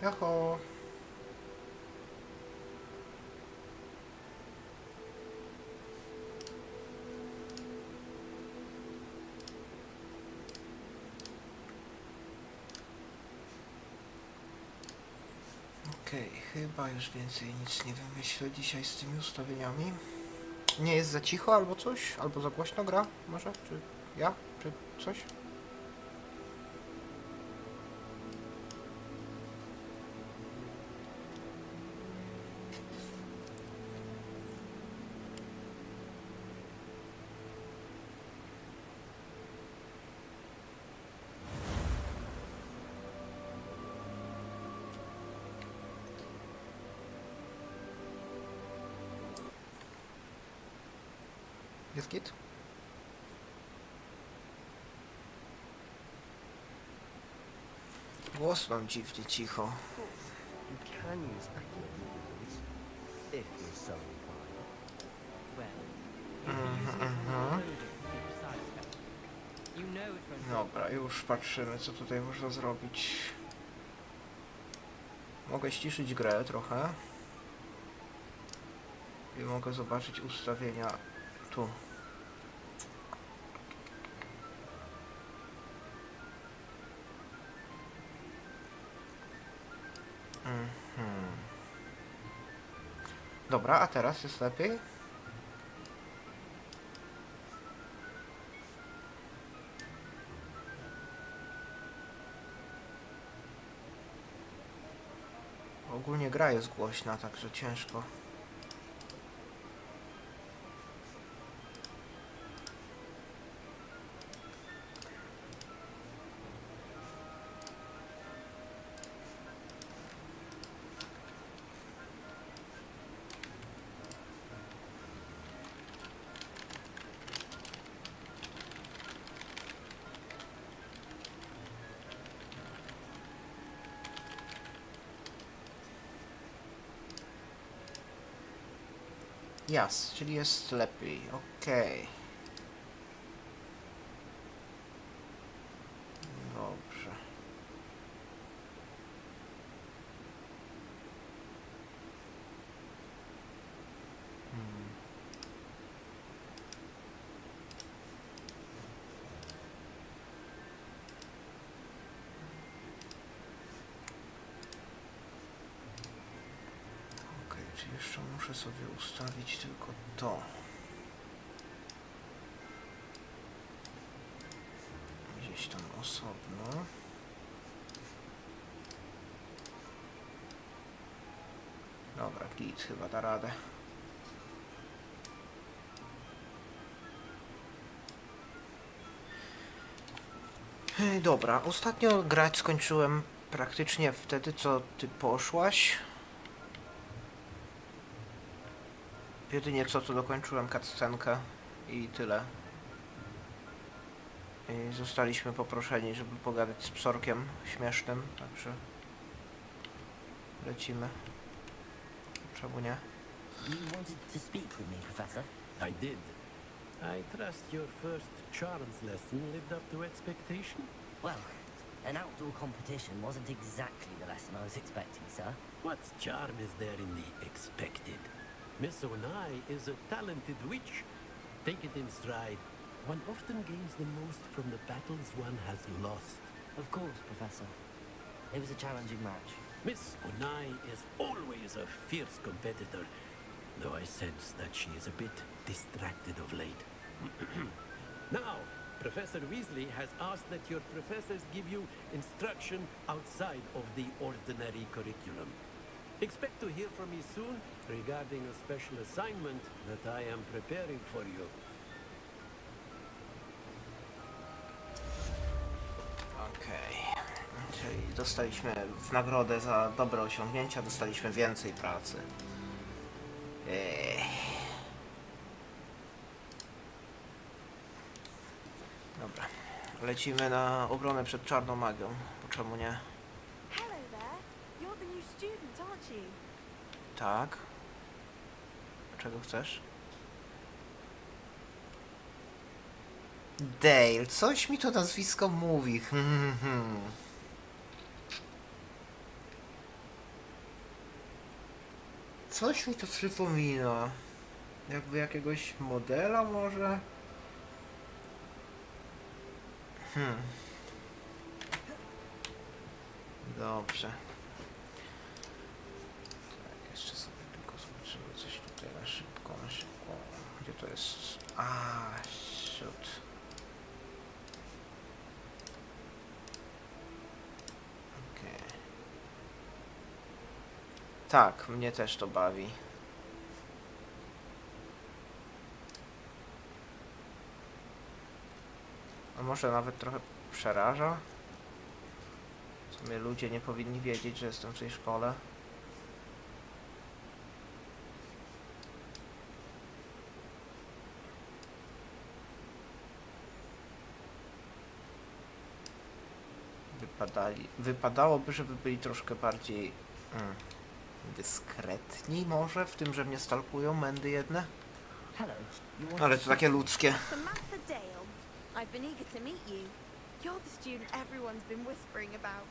Joho. Okej, chyba już więcej nic nie wymyślę dzisiaj z tymi ustawieniami. Nie jest za cicho albo coś? Albo za głośno gra? Może? Czy ja? Czy coś? Jest git? Głos mam dziwnie cicho. You can use accurate movements if you're so inclined. Dobra, już patrzymy, co tutaj można zrobić. Mogę ściszyć grę trochę. I mogę zobaczyć ustawienia tu. Dobra, a teraz jest lepiej? Ogólnie gra jest głośna, także ciężko. Jas, czyli jest lepiej, okej. Dobrze. Okej, czy jeszcze muszę sobie ustawić tylko to. Gdzieś tam osobno. Dobra, git, chyba da radę. Dobra, ostatnio grać skończyłem praktycznie wtedy, co ty poszłaś. Jedynie co, to dokończyłem cutscenkę i tyle. I zostaliśmy poproszeni, żeby pogadać z psorkiem śmiesznym, także lecimy. Czemu nie? You wanted to speak with me, Professor? I did. I trust your first charms lesson lived up to expectation. Well, an outdoor competition wasn't exactly the lesson I was expecting, sir. What charm is there in the expected? Miss Onai is a talented witch. Take it in stride. One often gains the most from the battles one has lost. Of course, Professor. It was a challenging match. Miss Onai is always a fierce competitor, though I sense that she is a bit distracted of late. Now, Professor Weasley has asked that your professors give you instruction outside of the ordinary curriculum. Expect to hear from me soon regarding a special assignment that I am preparing for you. Okej. Czyli dostaliśmy w nagrodę za dobre osiągnięcia, dostaliśmy więcej pracy. Dobra. Lecimy na obronę przed czarną magią. Po czemu nie? Hello there. You're the new student, aren't you? Tak. Czego chcesz? Dale, coś mi to nazwisko mówi. Coś mi to przypomina. Jakby jakiegoś modela może? Dobrze. Tak, jeszcze sobie tylko zobaczymy coś tutaj na szybko, na szybko. Gdzie to jest? Shoot. Okej. Tak, mnie też to bawi. A może nawet trochę przeraża? W sumie ludzie nie powinni wiedzieć, że jestem w tej szkole. Wypadałoby, żeby byli troszkę bardziej dyskretni może, w tym, że mnie stalkują mędy jedne. Hello. You want Ale to takie ludzkie. Samantha Dale. I've been eager to meet you. You're the student everyone's been whispering about.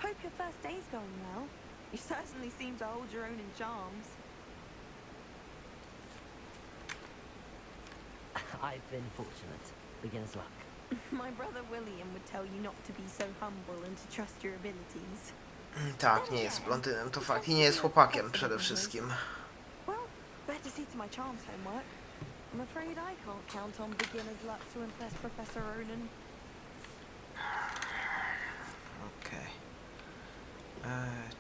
Hope your first day's going well. You certainly seem to hold your own in charms. I've been fortunate. Beginner's luck. My brother William would tell you not to be so humble and to trust your abilities. Tak, nie jest blondynem, to fakt. I nie jest chłopakiem przede wszystkim. Well, better see to my charms homework. I'm afraid I can't count on beginner's luck to impress Professor Ronan. Okej.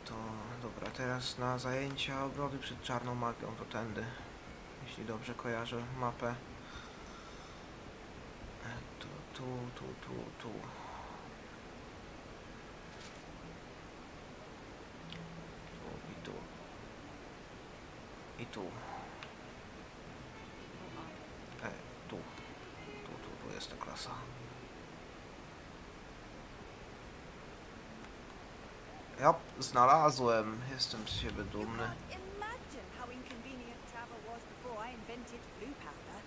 To dobra, teraz na zajęcia obrody przed czarną magią, to tędy. Jeśli dobrze kojarzę mapę. Tu. Tu i tu. I tu. Tu jest ta klasa. Ja znalazłem. Jestem z siebie dumny. Imagine how inconvenient travel was before I invented blue powder.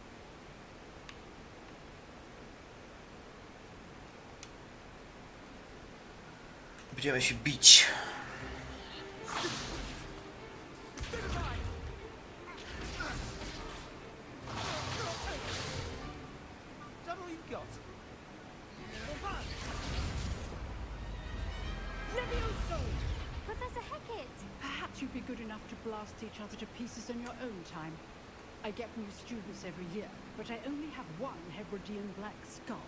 Będziemy się bić. Is that all you've got? Levioso! Professor Hackett! Perhaps you'd be good enough to blast each other to pieces in your own time. I get new students every year, but I only have one Hebridean black skull.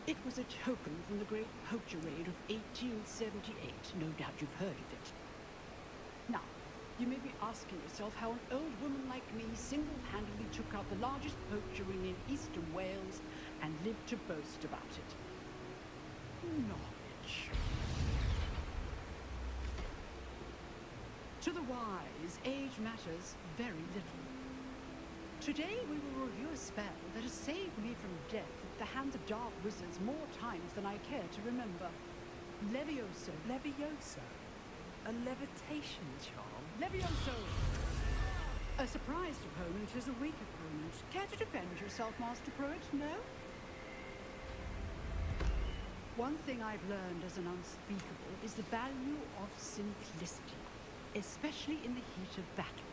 It was a token from the Great Poacher Raid of 1878. No doubt you've heard of it. Now, you may be asking yourself how an old woman like me single-handedly took out the largest poacher ring in eastern Wales and lived to boast about it. Knowledge. To the wise, age matters very little. Today we will review a spell that has saved me from death at the hands of dark wizards more times than I care to remember. Levioso. Levioso? A levitation charm? Levioso! A surprised opponent is a weak opponent. Care to defend yourself, Master Poet? No? One thing I've learned as an unspeakable is the value of simplicity, especially in the heat of battle.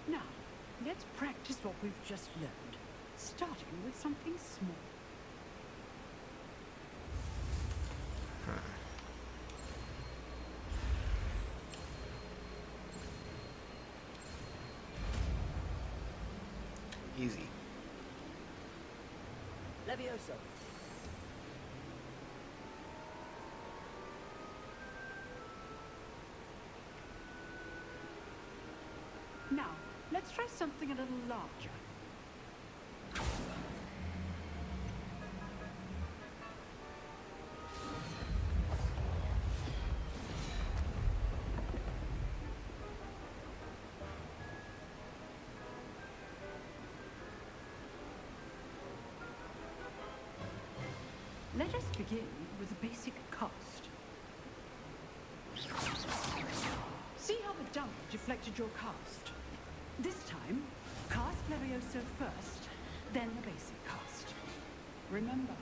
Now, let's practice what we've just learned, starting with something small. Easy. Levioso. Now, let's try something a little larger. Let us begin with a basic cast. See how the dump deflected your cast? This time, cast Levioso first, then the basic cast. Remember,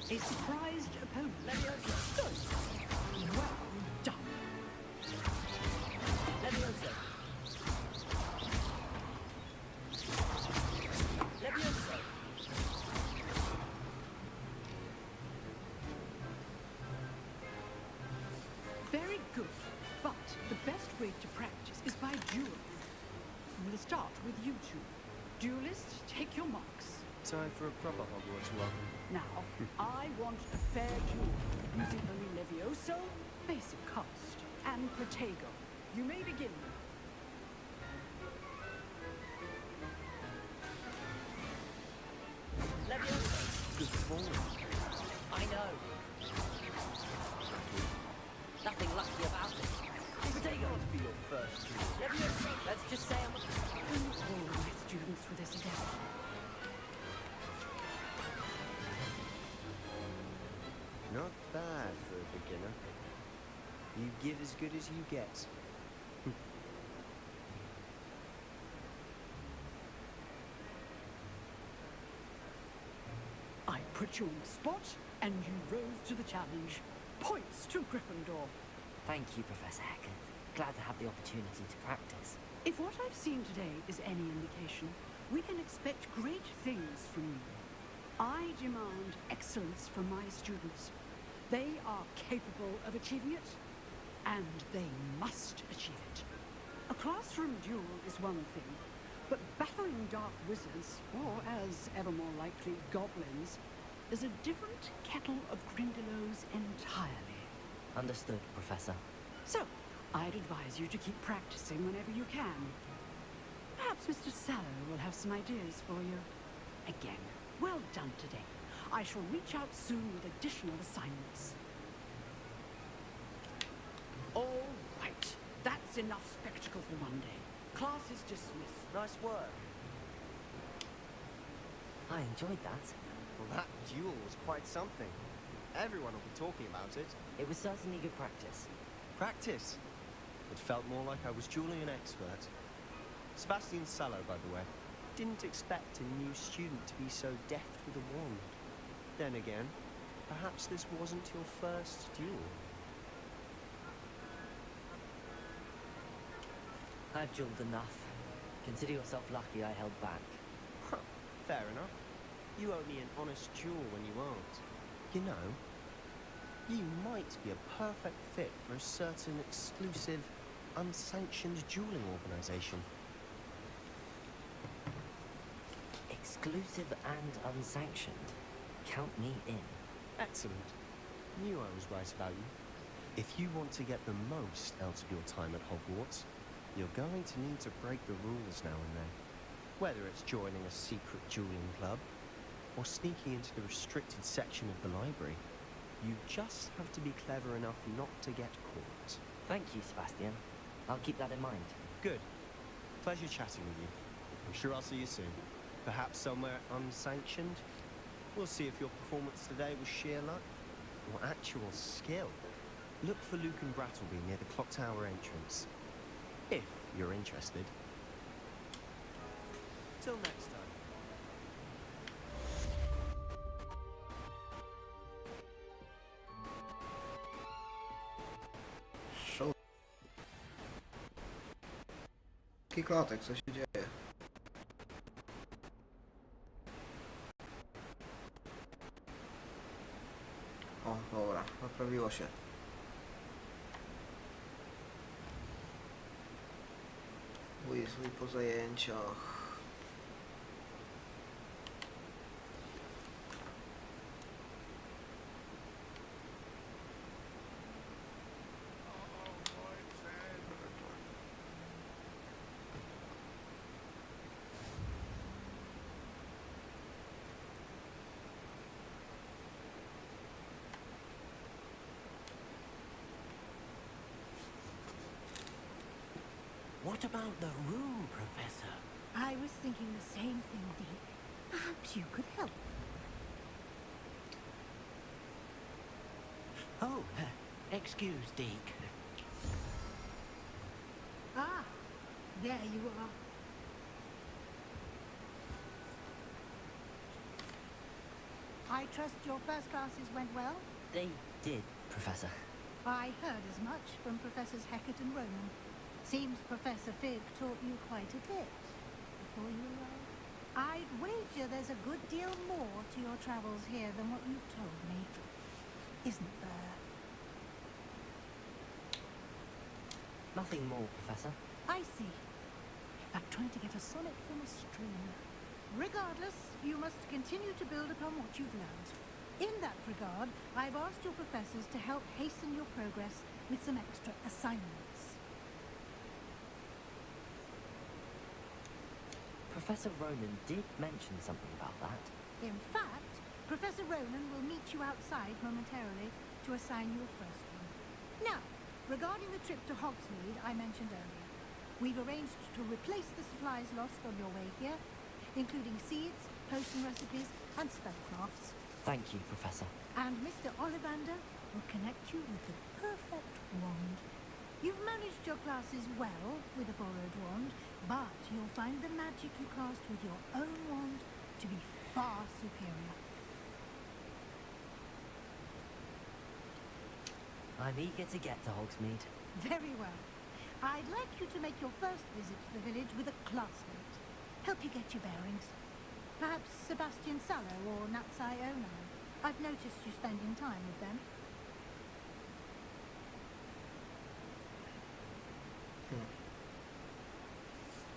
a surprised opponent. Levioso. Good. Well done. Levioso. good, but the best way to practice is by dueling. We'll start with you two. Duelists, take your marks. Time for a proper Hogwarts welcome. Now, I want a fair duel, using only Levioso, basic cast, and Protego. You may begin. Leviosa. Good ball. I know. Nothing lucky about it. Potato. Be your first duel. Leviosa. Let's just say I'm a... All my students for this event. Not bad for a beginner. You give as good as you get. I put you on the spot, and you rose to the challenge. Points to Gryffindor. Thank you, Professor Hackett. Glad to have the opportunity to practice. If what I've seen today is any indication, we can expect great things from you. I demand excellence from my students. They are capable of achieving it, and they must achieve it. A classroom duel is one thing, but battling dark wizards, or as ever more likely, goblins, is a different kettle of Grindylows entirely. Understood, Professor. So, I'd advise you to keep practicing whenever you can. Perhaps Mr. Sallow will have some ideas for you. Again, well done today. I shall reach out soon with additional assignments. All right. That's enough spectacle for one day. Class is dismissed. Nice work. I enjoyed that. Well, that duel was quite something. Everyone will be talking about it. It was certainly good practice. Practice. It felt more like I was dueling an expert. Sebastian Sallow, by the way. Didn't expect a new student to be so deft with a wand. Then again, perhaps this wasn't your first duel. I've dueled enough. Consider yourself lucky I held back. Huh, fair enough. You owe me an honest duel when you aren't. You know, you might be a perfect fit for a certain exclusive, unsanctioned dueling organization. Exclusive and unsanctioned. Count me in. Excellent. Knew I was right about you. If you want to get the most out of your time at Hogwarts, you're going to need to break the rules now and then. Whether it's joining a secret dueling club, or sneaking into the restricted section of the library, you just have to be clever enough not to get caught. Thank you, Sebastian. I'll keep that in mind. Good. Pleasure chatting with you. I'm sure I'll see you soon. Perhaps somewhere unsanctioned? We'll see if your performance today was sheer luck or actual skill. Look for Luke and Brattleby near the clock tower entrance. If you're interested. Till next time. Show. Klatek, co się dzieje? O, dobra, naprawiło się. Weasley po zajęciach. What about the room, Professor? I was thinking the same thing, Dee. Perhaps you could help. Oh, excuse, Deke. Ah, there you are. I trust your first classes went well? They did, Professor. I heard as much from Professors Hackett and Roman. Seems Professor Fig taught you quite a bit before you arrived. I'd wager there's a good deal more to your travels here than what you've told me. Isn't there? Nothing more, Professor. I see. Like trying to get a sonnet from a string. Regardless, you must continue to build upon what you've learned. In that regard, I've asked your professors to help hasten your progress with some extra assignments. Professor Ronan did mention something about that. In fact, Professor Ronan will meet you outside momentarily to assign you a first one. Now, regarding the trip to Hogsmeade I mentioned earlier, we've arranged to replace the supplies lost on your way here, including seeds, potion recipes, and spellcrafts. Thank you, Professor. And Mr. Ollivander will connect you with the perfect wand. You've managed your classes well with a borrowed wand, but you'll find the magic you cast with your own wand to be far superior. I'm eager to get to Hogsmeade. Very well. I'd like you to make your first visit to the village with a classmate. Help you get your bearings. Perhaps Sebastian Sallow or Natsai Onai. I've noticed you spending time with them.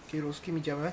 Kiru, z kim idziemy?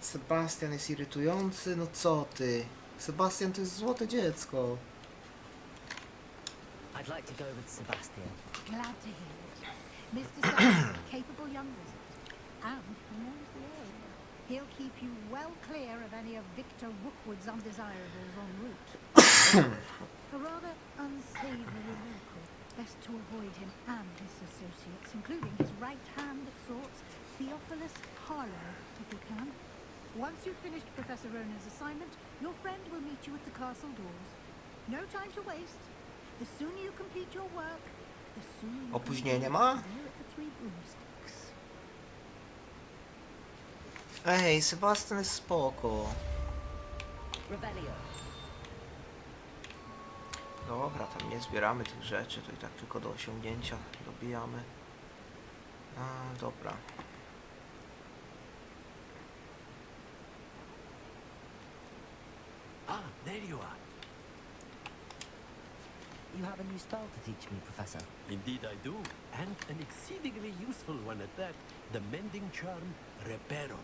Sebastian jest irytujący, no co ty? Sebastian to jest złote dziecko. I'd like to go with Sebastian. Glad to hear it. Mr. Sallow is a capable young wizard, and he knows the area. He'll keep you well clear of any of Victor Rookwood's undesirables en route. A rather unsavory local. Best to avoid him and his associates, including his right hand of sorts, Theophilus Harlow, if you can. Once you've finished Professor Ronan's assignment, your friend will meet you at the castle doors. No time to waste. The sooner you complete your work, the sooner you Opóźnienie ma? there at the Three Broomsticks. Ej, Sebastian jest spoko. Revelio. Dobra, tam nie zbieramy tych rzeczy, to i tak tylko do osiągnięcia dobijamy. Dobra. Ah, there you are. You have a new spell to teach me, Professor. Indeed I do, and an exceedingly useful one at that. The mending charm, Reparo.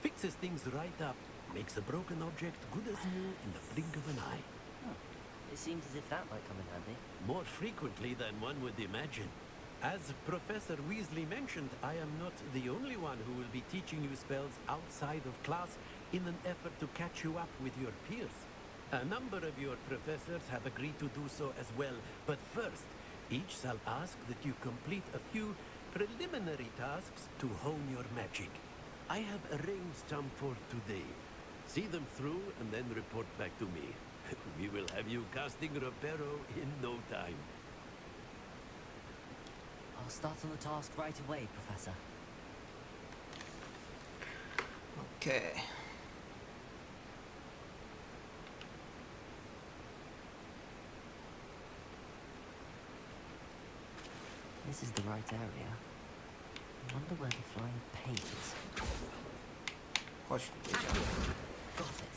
Fixes things right up, makes a broken object good as new in the blink of an eye. It seems as if that might come in handy. More frequently than one would imagine. As Professor Weasley mentioned, I am not the only one who will be teaching you spells outside of class in an effort to catch you up with your peers. A number of your professors have agreed to do so as well, but first, each shall ask that you complete a few preliminary tasks to hone your magic. I have arranged some for today. See them through and then report back to me. We will have you casting Reparo in no time. I'll start on the task right away, Professor. Okej. This is the right area. I wonder where the flying page is. Chodź, jedziemy. Got it.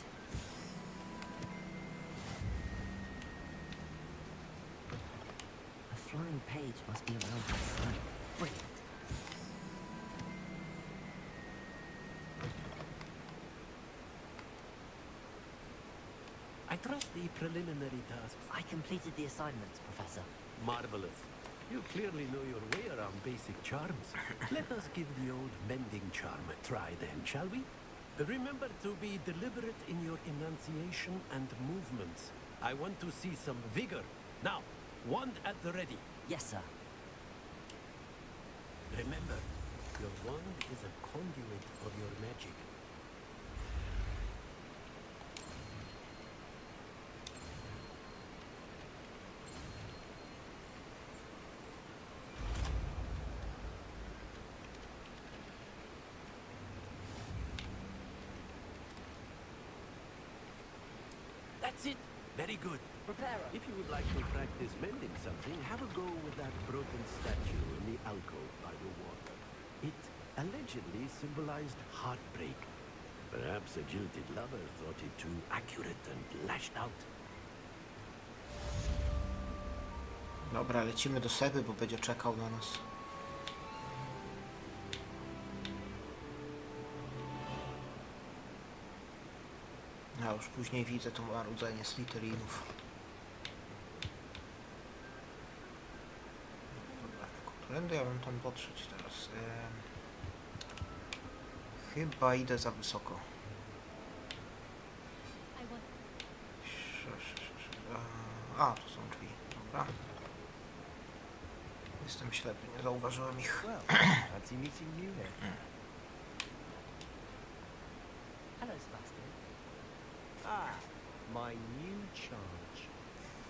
A flying page must be around the sun. Brilliant. I trust the preliminary tasks. I completed the assignments, Professor. Marvelous. You clearly know your way around basic charms. Let us give the old mending charm a try then, shall we? Remember to be deliberate in your enunciation and movements. I want to see some vigor. Now, wand at the ready. Yes, sir. Remember, your wand is a conduit of your magic. That's it. Very good. Pottera. If you would like to practice mending something, have a go with that broken statue in the alcove by the water. It allegedly symbolized heartbreak. Perhaps a jilted lover thought it too accurate and lashed out. Dobra, lecimy do Seby, bo będzie czekał na nas. Ja już później widzę to marudzenie Slytherinów. Dobra, którędy ja mam tam dotrzeć teraz? Chyba idę za wysoko. A, to są drzwi. Dobra. Jestem ślepy, nie zauważyłem ich. Well, fancy meeting you here. Hello, Sebastian. Ah, my new charge.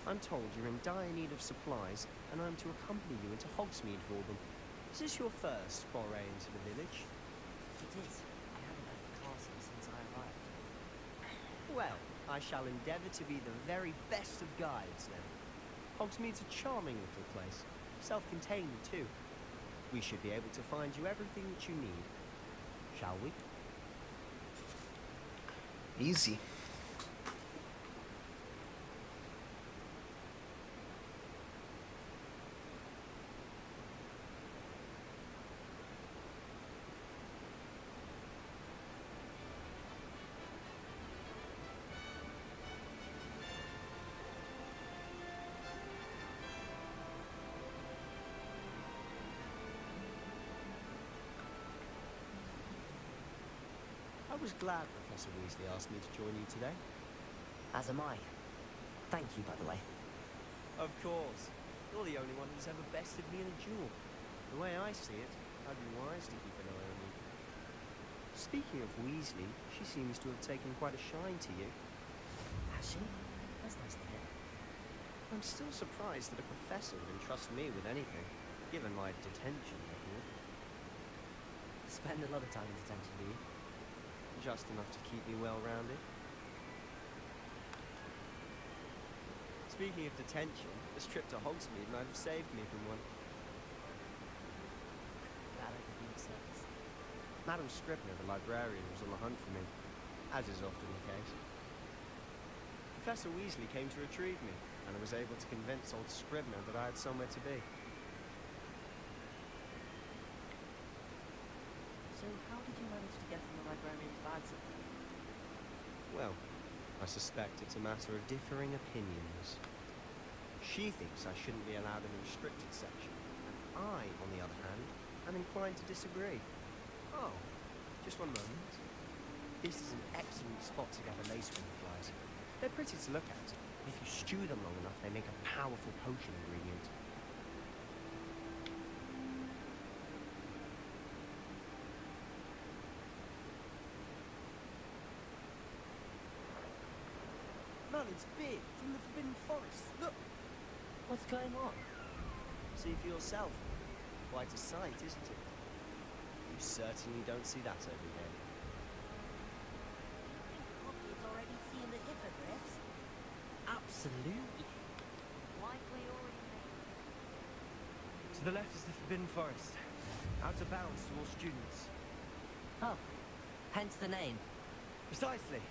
I'm told you're in dire need of supplies, and I'm to accompany you into Hogsmeade for them. Is this your first foray into the village? It is. I haven't left the castle since I arrived. Well, I shall endeavour to be the very best of guides then. Hogsmeade's a charming little place, self-contained too. We should be able to find you everything that you need. Shall we? Easy. I was glad Professor Weasley asked me to join you today. As am I. Thank you, by the way. Of course. You're the only one who's ever bested me in a duel. The way I see it, I'd be wise to keep an eye on you. Speaking of Weasley, she seems to have taken quite a shine to you. Has she? That's nice to hear. I'm still surprised that a professor would entrust me with anything, given my detention record. Spend a lot of time in detention, do you? Just enough to keep me well-rounded. Speaking of detention, this trip to Hogsmeade might have saved me from one. Glad I could be of service. Madam Scribner, the librarian, was on the hunt for me, as is often the case. Professor Weasley came to retrieve me, and I was able to convince old Scribner that I had somewhere to be. So how did you manage to get from the librarian's bad side? Well, I suspect it's a matter of differing opinions. She thinks I shouldn't be allowed in the restricted section, and I, on the other hand, am inclined to disagree. Oh, just one moment. This is an excellent spot to gather lacewing flies. They're pretty to look at. If you stew them long enough, they make a powerful potion ingredient. Merlin's beard from the Forbidden Forest. Look! What's going on? See for yourself. Quite a sight, isn't it? You certainly don't see that every day. Poppy's already seen the hippogriffs. Absolutely. Likely already made. To the left is the Forbidden Forest. Out of bounds to all students. Oh, hence the name. Precisely.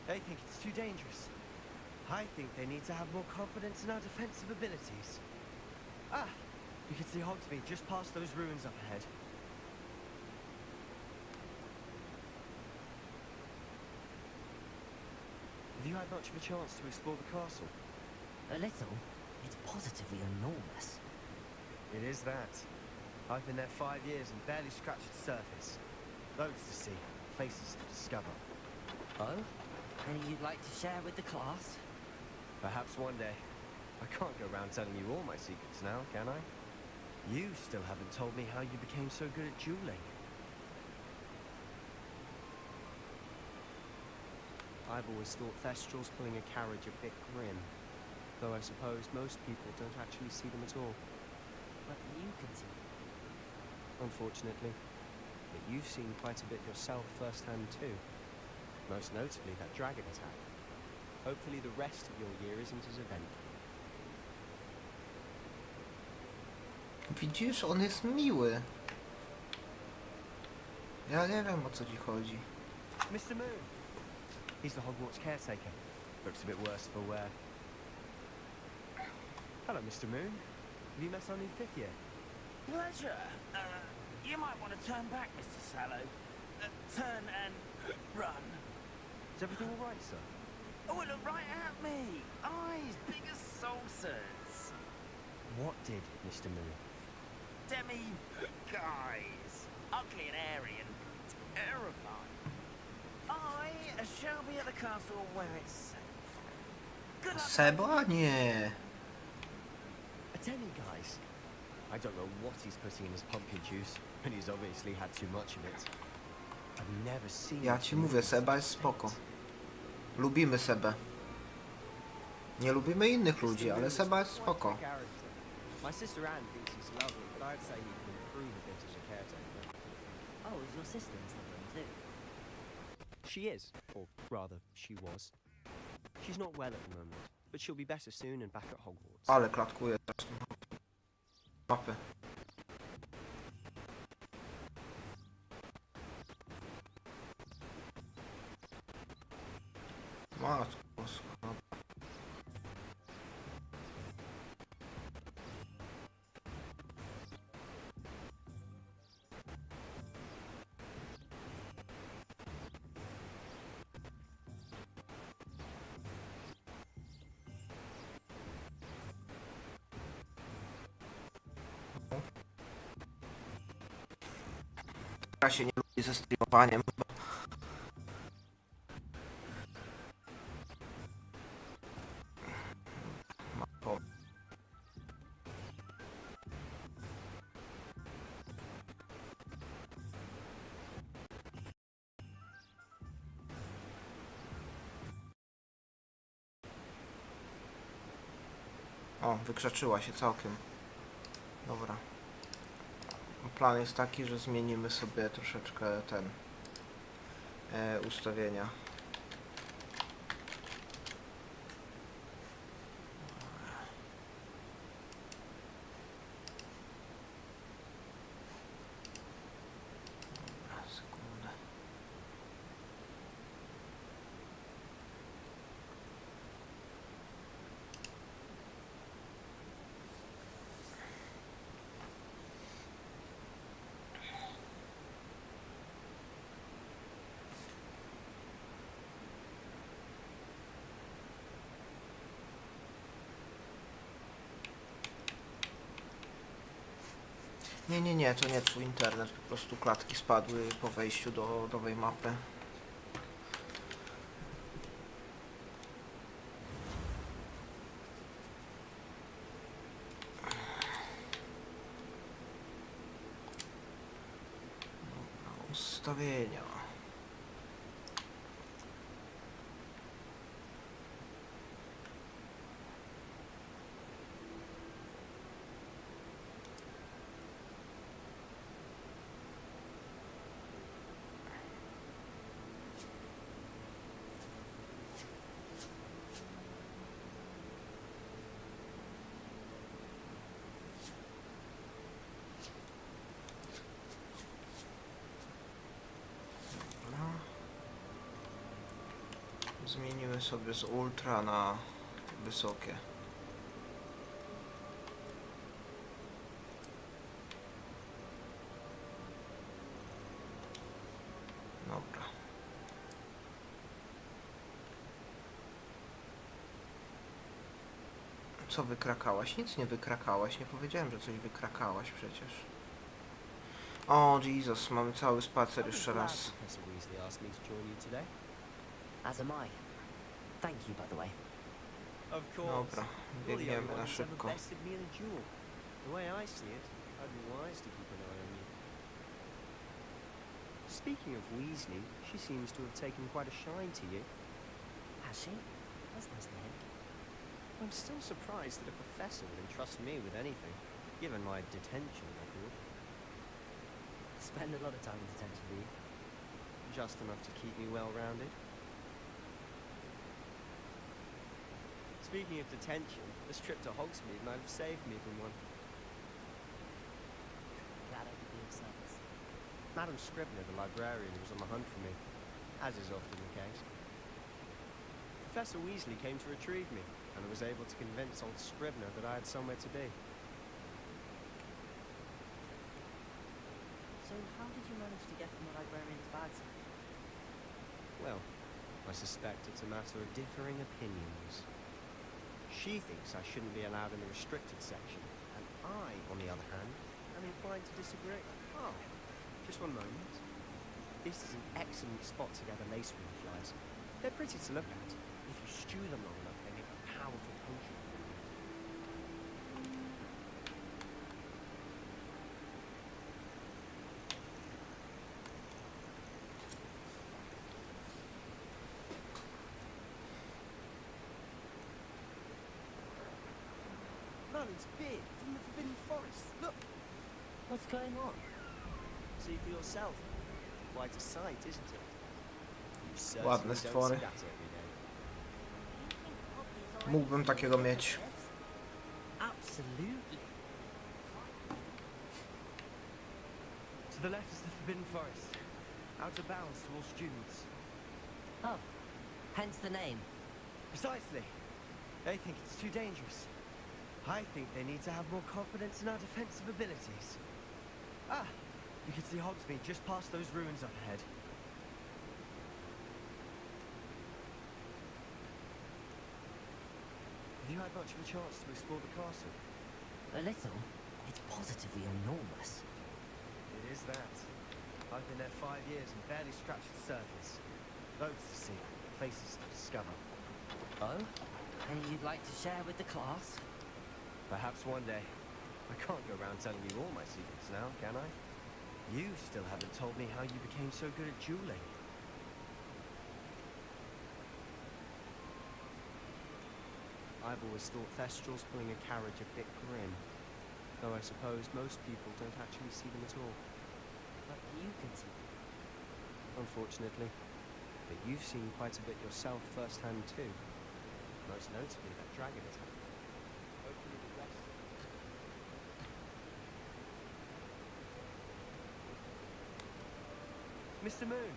They think it's too dangerous. I think they need to have more confidence in our defensive abilities. Ah! You can see Hogsmeade just past those ruins up ahead. Have you had much of a chance to explore the castle? A little. It's positively enormous. It is that. I've been there 5 years and barely scratched the surface. Loads to see. places to discover. Oh? Any you'd like to share with the class? Perhaps one day. I can't go around telling you all my secrets now, can I? You still haven't told me how you became so good at dueling. I've always thought Thestrals pulling a carriage a bit grim, though I suppose most people don't actually see them at all. But you can see. Unfortunately. But you've seen quite a bit yourself firsthand too. Most notably that dragon attack. Hopefully the rest of your year isn't as eventful. Widzisz, on jest miły. Ja nie wiem, o co ci chodzi. Mr. Moon! He's the Hogwarts caretaker. Looks a bit worse for wear. Hello, Mr. Moon. Have you met our new fifth year? Pleasure. You might want to turn back, Mr. Sallow. Turn and run. Is everything all right, sir? Oh, look right at me. Eyes big as saucers. What did, Mr. Moon? Guys. Ugly and airy and terrifying. I shall be at the castle where it's safe. Good luck. Seba? Nie. Attending, guys. I don't know what he's putting in his pumpkin juice, and he's obviously had too much of it. I've never seen... Ja ci mówię, Seba jest spoko. Lubimy Sebę. Nie lubimy innych ludzi, ale Seba jest spoko. My sister Anne thinks he's lovely, but I'd say he can improve a bit as a caretaker. Oh, is your sister in Slytherin too? She is, or rather, she was. She's not well at the moment, but she'll be better soon and back at Hogwarts. Ale klatkuje teraz. Mapy. Matko boska. Ja się nie lubię ze streamowaniem. O, wykrzaczyła się całkiem. Dobra. Plan jest taki, że zmienimy sobie troszeczkę ten ustawienia. Dobra, sekundę. Nie, to nie twój internet, po prostu klatki spadły po wejściu do nowej mapy. Dobra, ustawienia. Zmienimy sobie z ultra na wysokie. Dobra. Co wykrakałaś? Nic nie wykrakałaś. Nie powiedziałem, że coś wykrakałaś przecież. O, Jesus, mamy cały spacer jeszcze I'm glad raz. Professor Weasley asked me to join you today. As am I. Thank you, by the way. Of course. Dobra, You're the only biegniemy one na who's ever szybko. bested me in a duel. The way I see it, I'd be wise to keep an eye on you. Speaking of Weasley, she seems to have taken quite a shine to you. Has she? That's nice to hear. I'm still surprised that a professor would entrust me with anything, given my detention record. Spend a lot of time in detention, do you? Just enough to keep me well-rounded. Speaking of detention, this trip to Hogsmeade might have saved me from one. Glad I could be of service. Madam Scribner, the librarian, was on the hunt for me, as is often the case. Professor Weasley came to retrieve me, and I was able to convince old Scribner that I had somewhere to be. So how did you manage to get from the librarian's bag? Well, I suspect it's a matter of differing opinions. She thinks I shouldn't be allowed in the restricted section, and I, on the other hand, am inclined to disagree. Oh, just one moment. This is an excellent spot to gather laceworm flies. They're pretty to look at. If you stew them long enough, they make a powerful potion. Merlin's beard from the Forbidden Forest. Look, What's going on? see for yourself. Quite a sight, isn't it? You certainly Ładne don't stwory. see that every day. Mógłbym takiego mieć. Absolutely. To the left is the Forbidden Forest. Out of bounds to all students. Oh, hence the name. Precisely. They think it's too dangerous. I think they need to have more confidence in our defensive abilities. Ah, you can see Hogsmeade just past those ruins up ahead. Have you had much of a chance to explore the castle? A little. It's positively enormous. It is that. I've been there 5 years and barely scratched the surface. Loads to see, places to discover. Oh? And you'd like to share with the class? Perhaps one day. I can't go around telling you all my secrets now, can I? You still haven't told me how you became so good at dueling. I've always thought Thestrals pulling a carriage a bit grim, though I suppose most people don't actually see them at all. But you can see. Unfortunately. But you've seen quite a bit yourself firsthand too. Most notably that dragon attack. Hopefully the rest... Mr. Moon.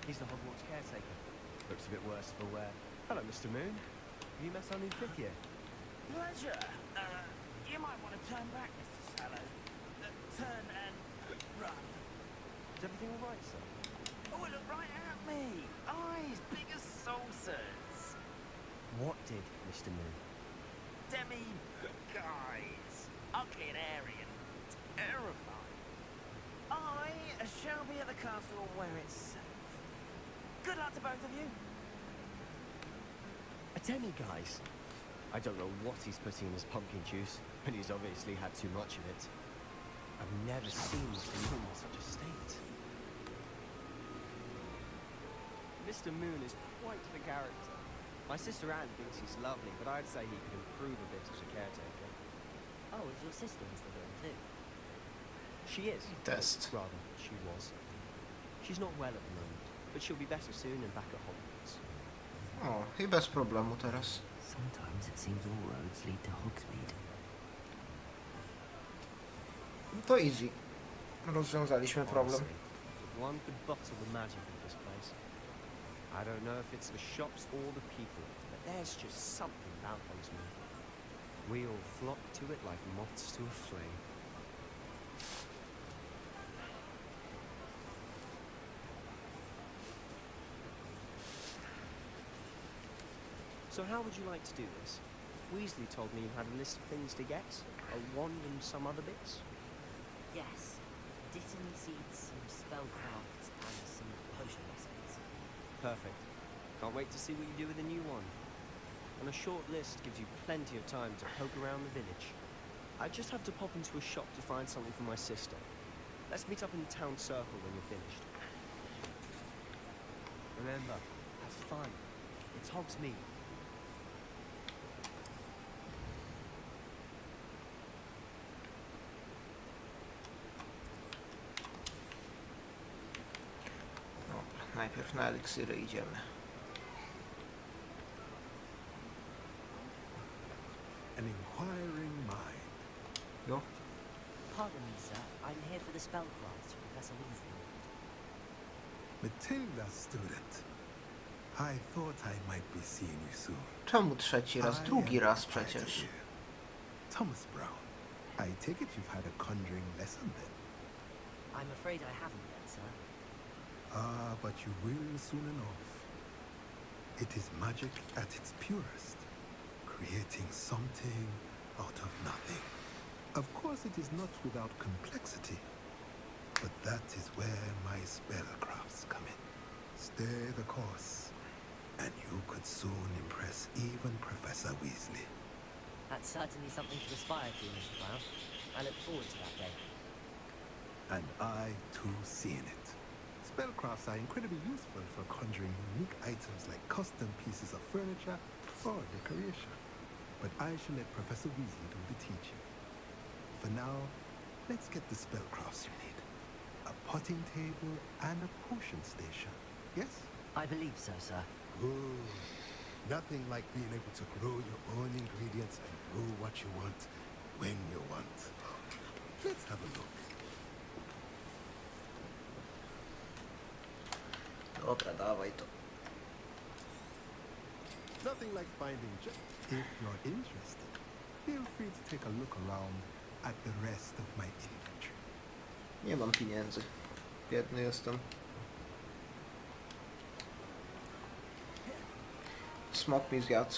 He's the Hogwarts caretaker. Looks a bit worse for wear. Hello, Mr. Moon. Have you met our new 5th year? Pleasure. You might want to turn back, Mr. Sallow. Turn and run. Is everything all right, sir? Oh, look right at me. Eyes big as saucers. What did, Mr. Moon? Guys. Ugly and airy and terrifying. I shall be at the castle where it's safe. Good luck to both of you. A demi-guise? I don't know what he's putting in his pumpkin juice, and he's obviously had too much of it. I've never seen Mr. Moon in such a state. Mr. Moon is quite the character. My sister Anne thinks he's lovely, but I'd say he could improve a bit as a caretaker. Oh, is your sister Mr. Moon too? She is. Test. Rather, she was. She's not well at the moment, but she'll be better soon and back at Hogwarts. O, i bez problemu teraz. Sometimes it seems all roads lead to Hogsmeade. To easy. Rozwiązaliśmy problem. Honestly, if one could bottle the magic of this place. I don't know if it's the shops or the people, but there's just something about Hogsmeade. We all flock to it like moths to a flame. So how would you like to do this? Weasley told me you had a list of things to get, a wand and some other bits. Yes, Dittany seeds, some spellcrafts, and some potion recipes. Perfect. Can't wait to see what you do with the new one. And a short list gives you plenty of time to poke around the village. I just have to pop into a shop to find something for my sister. Let's meet up in the town circle when you're finished. Remember, have fun. It's Hogsmeade. Najpierw na eliksiry idziemy. An inquiring mind. No? Pardon me, sir. I'm here for the spellcrafts from Professor Weasley. Matilda's student. I thought I might be seeing you soon. Czemu trzeci raz? Drugi raz Try to przecież. hear. Thomas Brown. I take it you've had a conjuring lesson then? I'm afraid I haven't yet, sir. Ah, but you will soon enough. It is magic at its purest, creating something out of nothing. Of course, it is not without complexity, but that is where my spellcrafts come in. Stay the course, and you could soon impress even Professor Weasley. That's certainly something to aspire to, Mr. Brown. I look forward to that day. And I, too, see in it. Spellcrafts are incredibly useful for conjuring unique items like custom pieces of furniture or decoration. But I shall let Professor Weasley do the teaching. For now, let's get the spellcrafts you need. A potting table and a potion station. Yes? I believe so, sir. Good. Nothing like being able to grow your own ingredients and brew what you want when you want. Let's have a look. Dobra, dawaj to. Nothing like finding just... If you're interested, feel free to take a look around at the rest of my inventory. Nie mam pieniędzy. Biedny jestem. Smok mi zjadł.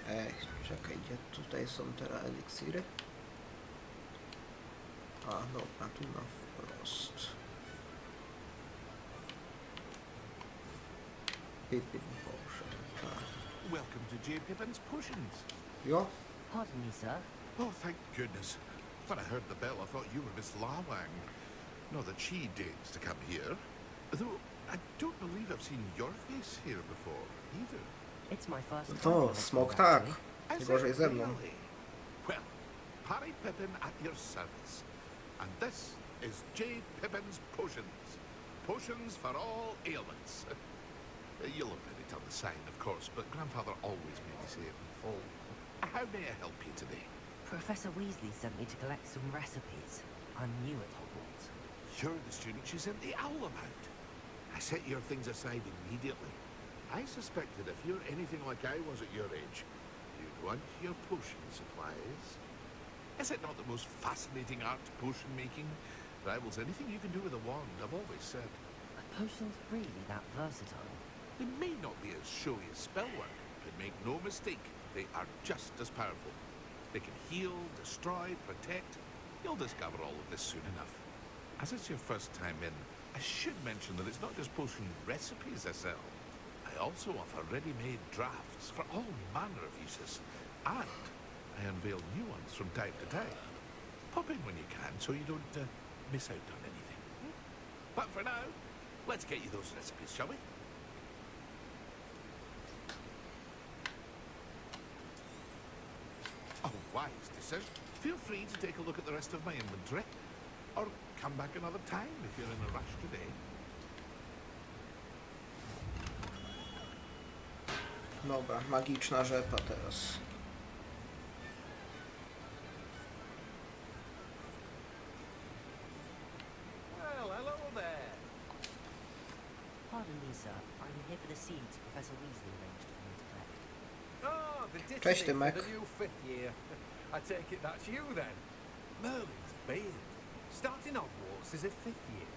Ej, czekaj, gdzie tutaj są teraz eliksiry? A, dobra, tu na wprost. Pippin Potion, tak. Welcome to J. Pippin's Potions. Jo? Pardon me, sir. Oh, thank goodness. When I heard the bell, I thought you were Miss Lawang. Not that she deigns to come here. Though, I don't believe I've seen your face here before, either. It's my first time. To, smok tak. Nie gorzej ze mną. Really? Well, Harry Pippin at your service. And this is J. Pippin's Potions. Potions for all ailments. You'll have read it on the sign, of course, but Grandfather always made me say it in full. How may I help you today? Professor Weasley sent me to collect some recipes. I'm new at Hogwarts. You're the student she sent the owl about. I set your things aside immediately. I suspected if you're anything like I was at your age, you'd want your potion supplies. Is it not the most fascinating art, potion making? Rivals anything you can do with a wand, I've always said. Are potions really that versatile? They may not be as showy as spellwork, but make no mistake, they are just as powerful. They can heal, destroy, protect. You'll discover all of this soon enough. As it's your first time in, I should mention that it's not just potion recipes I sell. I also offer ready-made drafts for all manner of uses, and I unveil new ones from time to time. Pop in when you can so you don't miss out on anything. But for now, let's get you those recipes, shall we? A wise decision. Feel free to take a look at the rest of my inventory, or come back another time if you're in a rush today. Dobra, magiczna rzepa teraz. Well, hello there. Pardon me, sir. I'm here for the seeds Professor Weasley arranged for me to collect. Oh, the Cześć, Dittany Tymek. for the new fifth year. I take it that's you then. Merlin's beard. Starting Hogwarts as a fifth year.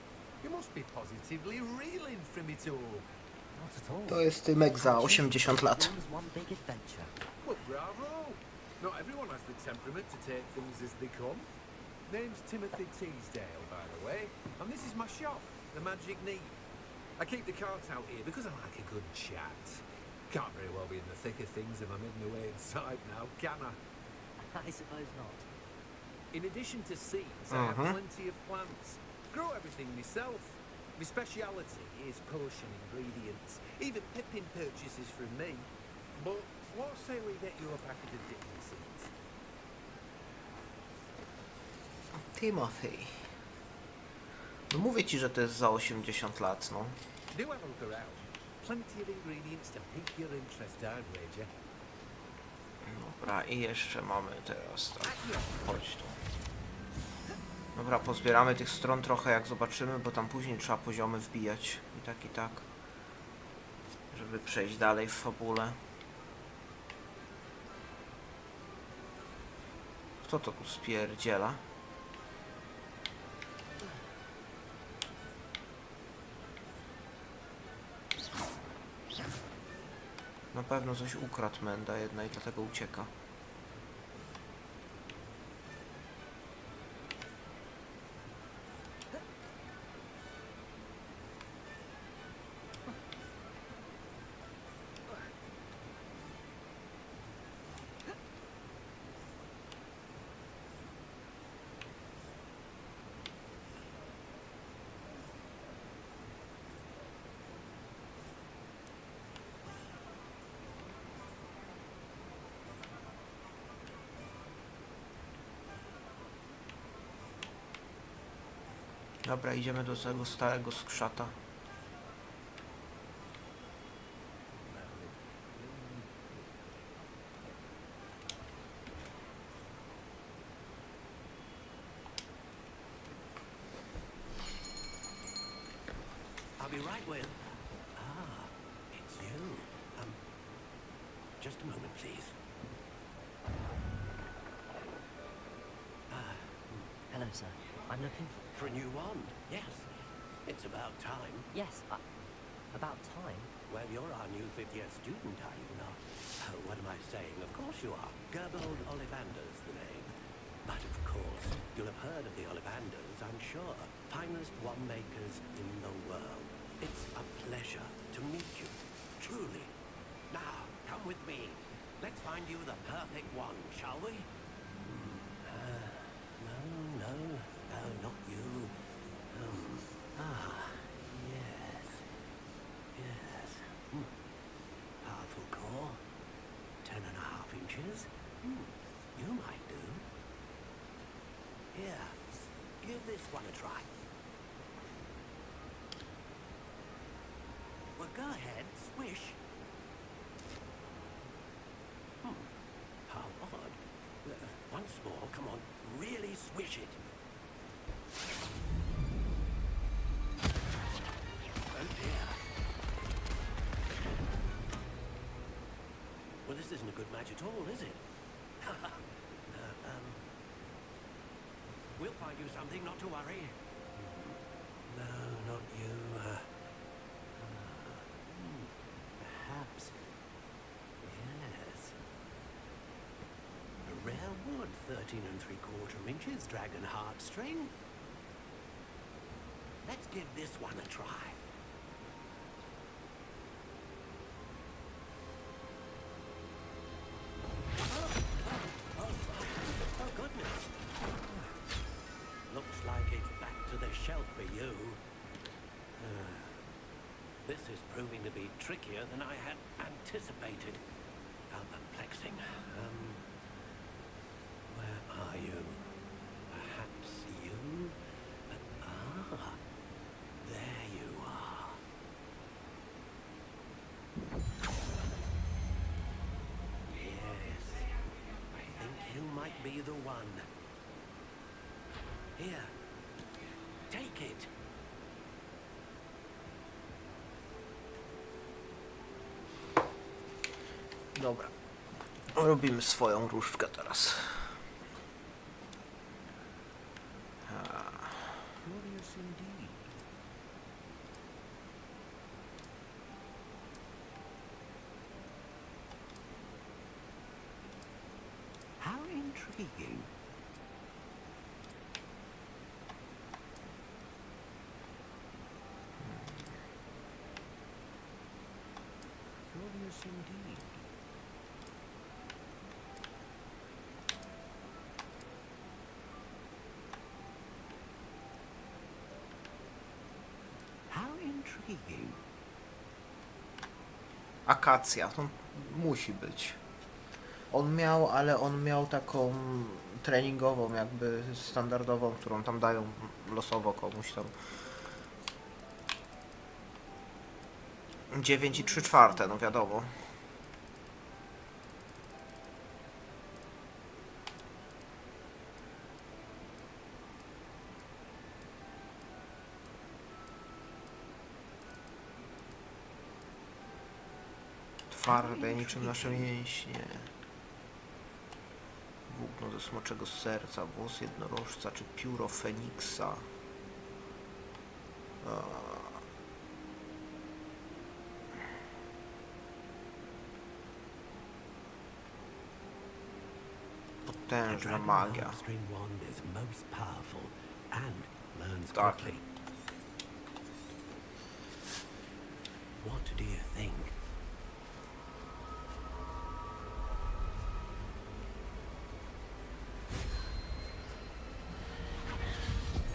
You must be positively reeling from it all. Not at all. To jest Tymek za 80 lat. It was one big adventure. Well, bravo! Not everyone has the temperament to take things as they come. Name's Timothy Teasdale, by the way, and this is my shop, the Magic Neat. I keep the carts out here because I like a good chat. Can't very well be in the thick of things if I'm hidden away inside now, can I? I suppose not. In addition to seeds, I have plenty of plants. Grow everything myself. My speciality is potion ingredients. Even Pippin purchases from me. But what say we get you a packet of dipping seeds? Timothy. No mówię ci, że to jest za 80 lat, no. Do have a look around. Plenty of ingredients to pique your interest, I'd wager. Dobra, i jeszcze mamy teraz tak. Chodź tu. Dobra, pozbieramy tych stron trochę, jak zobaczymy, bo tam później trzeba poziomy wbijać. I tak. Żeby przejść dalej w fabule. Kto to tu spierdziela? Na pewno coś ukradł Menda jedna i dlatego ucieka. Dobra, idziemy do tego starego skrzata. I'll be right with. Ah, it's you. Just a moment, please. Hello, sir. I'm looking For a new wand, yes. It's about time. Yes, about time. Well, you're our new 5th year student, are you not? Oh, what am I saying? Of course you are. Gerbold Ollivander's the name. But of course, you'll have heard of the Ollivanders, I'm sure. Finest wand makers in the world. It's a pleasure to meet you. Truly. Now, come with me. Let's find you the perfect wand, shall we? No, not you. Yes. Powerful core. 10.5 inches. You might do. Here, give this one a try. Well, go ahead, swish. How odd. Once more, come on, really swish it. Oh dear. Well, this isn't a good match at all, is it? We'll find you something, not to worry. No, not you. Perhaps. Yes. A rare wood, 13 3/4 inches, dragon heartstring. Let's give this one a try. Oh, goodness. Looks like it's back to the shelf for you. This is proving to be trickier than I had anticipated. How perplexing. Where are you? Perhaps you? There you are. Yes, I think you might be the one. Here, take it. Dobra. Robimy swoją różdżkę teraz. Curious indeed. intriguing. Curious indeed. How intriguing. Akacja, to musi być. Ale on miał taką treningową, jakby standardową, którą tam dają losowo komuś tam. 9 i 3/4, no wiadomo. Twarde niczym nasze mięśnie. Włókno ze smoczego serca, włos jednorożca czy pióro feniksa. Potężna magia. Tak. What do you think?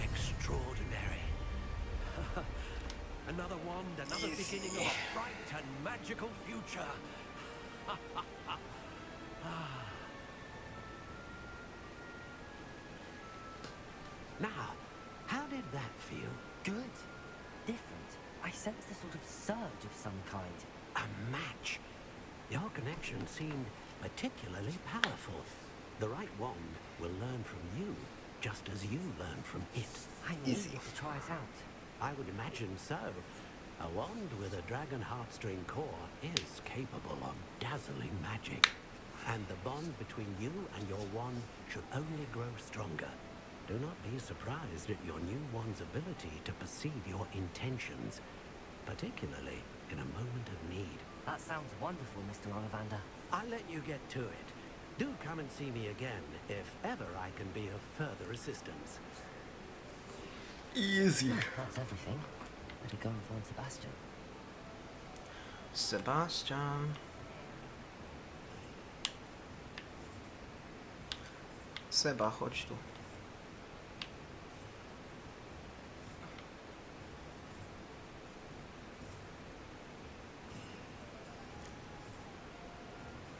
Extraordinary. Another wand, another beginning of a bright and magical future. Now, how did that feel? Good. Different. I sensed a sort of surge of some kind. A match. Your connection seemed particularly powerful. The right wand will learn from you, just as you learn from it. I'm eager to try it out. I would imagine so. A wand with a dragon heartstring core is capable of dazzling magic. And the bond between you and your wand should only grow stronger. Do not be surprised at your new wand's ability to perceive your intentions, particularly in a moment of need. That sounds wonderful, Mr. Ollivander. I'll let you get to it. Do come and see me again if ever I can be of further assistance. Easy. That's everything. Better go and find Sebastian. Sebastian. Seba, chodź tu.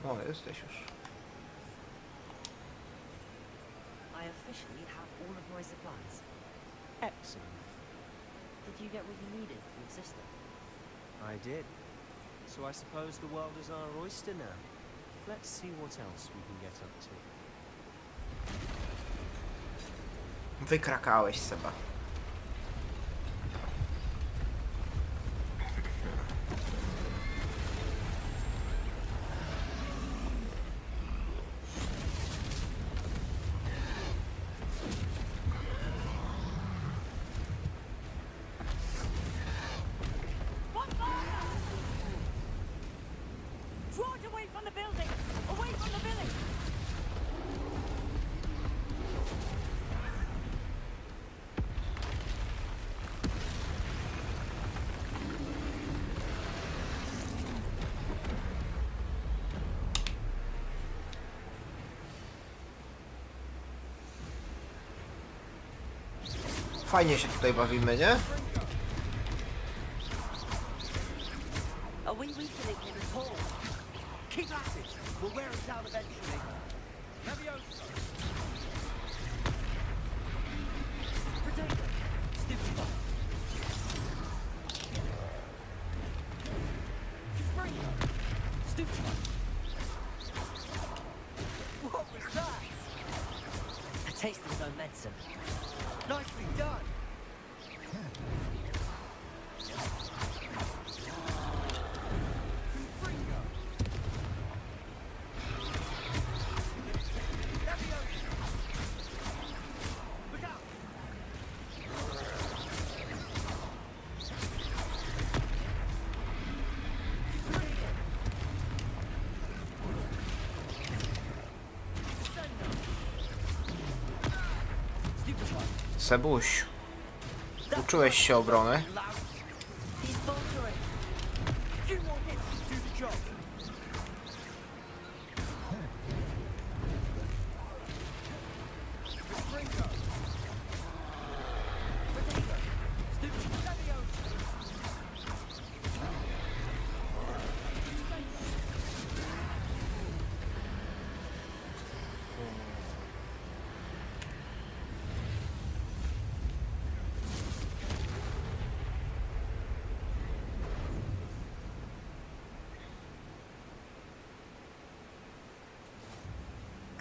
O, jesteś już. I officially have all of my supplies. Excellent. Did you get what you needed from your sister? I did. So I suppose the world is our oyster now. Let's see what else we can get up to. Wykrakałeś, Seba. Fajnie się tutaj bawimy, nie? Are we weakening him at all? Keep at it. We'll wear him down eventually. Leviosa. Potato. Stupid one. Spring. Stupid one. What was that? A taste of his own medicine. Nicely done. Sebuś, uczyłeś się obrony? He's faltering. Few more hits to do the job.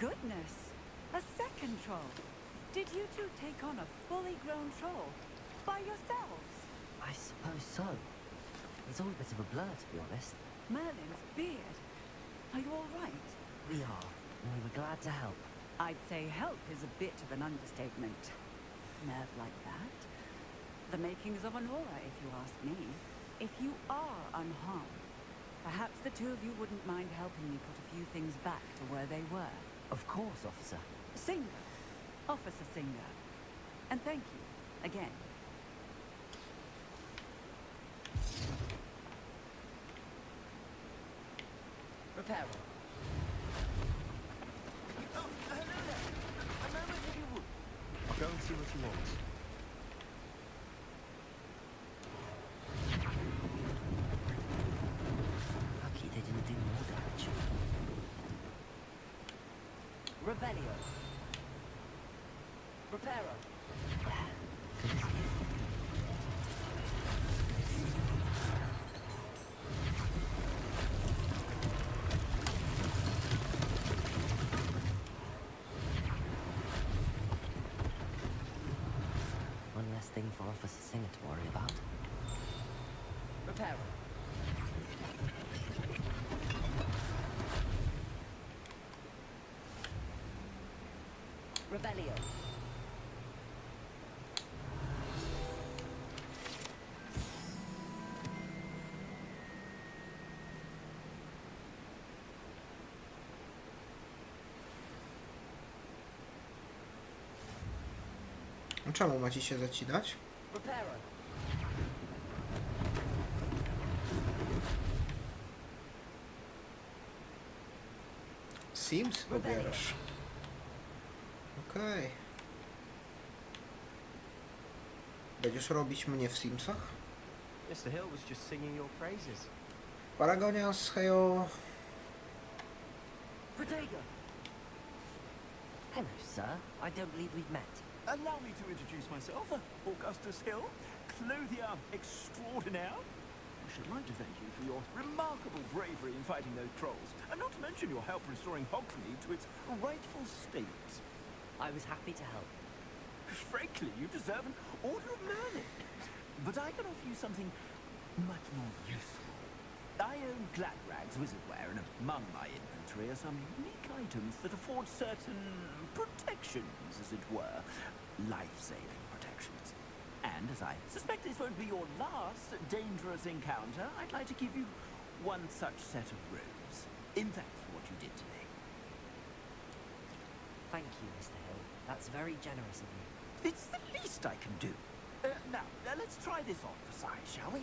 Goodness! A second troll! Did you two take on a fully grown troll? By yourselves? I suppose so. It's all a bit of a blur, to be honest. Merlin's beard. Are you all right? We are, and we were glad to help. I'd say help is a bit of an understatement. Nerve like that? The makings of an aura, if you ask me. If you are unharmed, perhaps the two of you wouldn't mind helping me put a few things back to where they were. Of course, officer. Singer. Officer Singer. And thank you, again. Reparo. Oh, hello there. A moment if you would. I'll go and see what he wants. Lucky they didn't do more damage. Revelio. Reparo. Good as new. One less thing for Officer Singer to worry about. Reparo. Revelio. Czemu macie się zacinać? Reparo. Sims pobierasz. Okej. Będziesz robić mnie w Simsach? Mr. Hill was just singing your praises. Paragonias, hejo. Pottera. Hello, sir. I don't believe we've met. Allow me to introduce myself, Augustus Hill, clothier extraordinaire. I should like to thank you for your remarkable bravery in fighting those trolls, and not to mention your help restoring Hogsmeade to its rightful state. I was happy to help. Frankly, you deserve an Order of Merlin. But I can offer you something much more useful. I own Gladrag's wizardware, and among my inventory are some unique items that afford certain protections, as it were. Life-saving protections. And as I suspect this won't be your last dangerous encounter, I'd like to give you one such set of robes, in thanks for what you did today. Thank you, Mr. Hill. That's very generous of you. It's the least I can do. Now, let's try this on for size, shall we?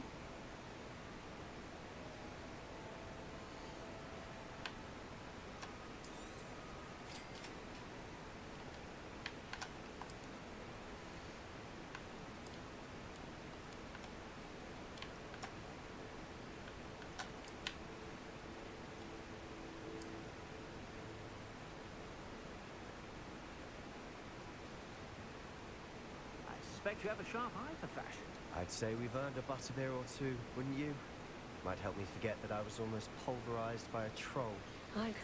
I suspect you have a sharp eye for fashion. I'd say we've earned a butterbeer or two, wouldn't you? Might help me forget that I was almost pulverized by a troll.